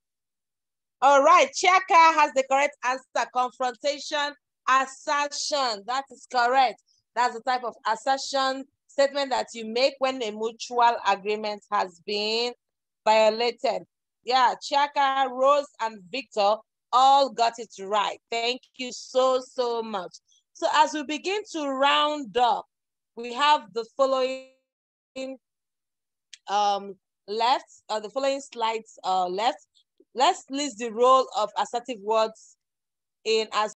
All right, Chiaka has the correct answer. Confrontation, assertion. That is correct. That's the type of assertion statement that you make when a mutual agreement has been violated. Yeah, Chiaka, Rose, and Victor all got it right. Thank you so, so much. So as we begin to round up, we have the following the following slides left. Let's list the role of assertive words in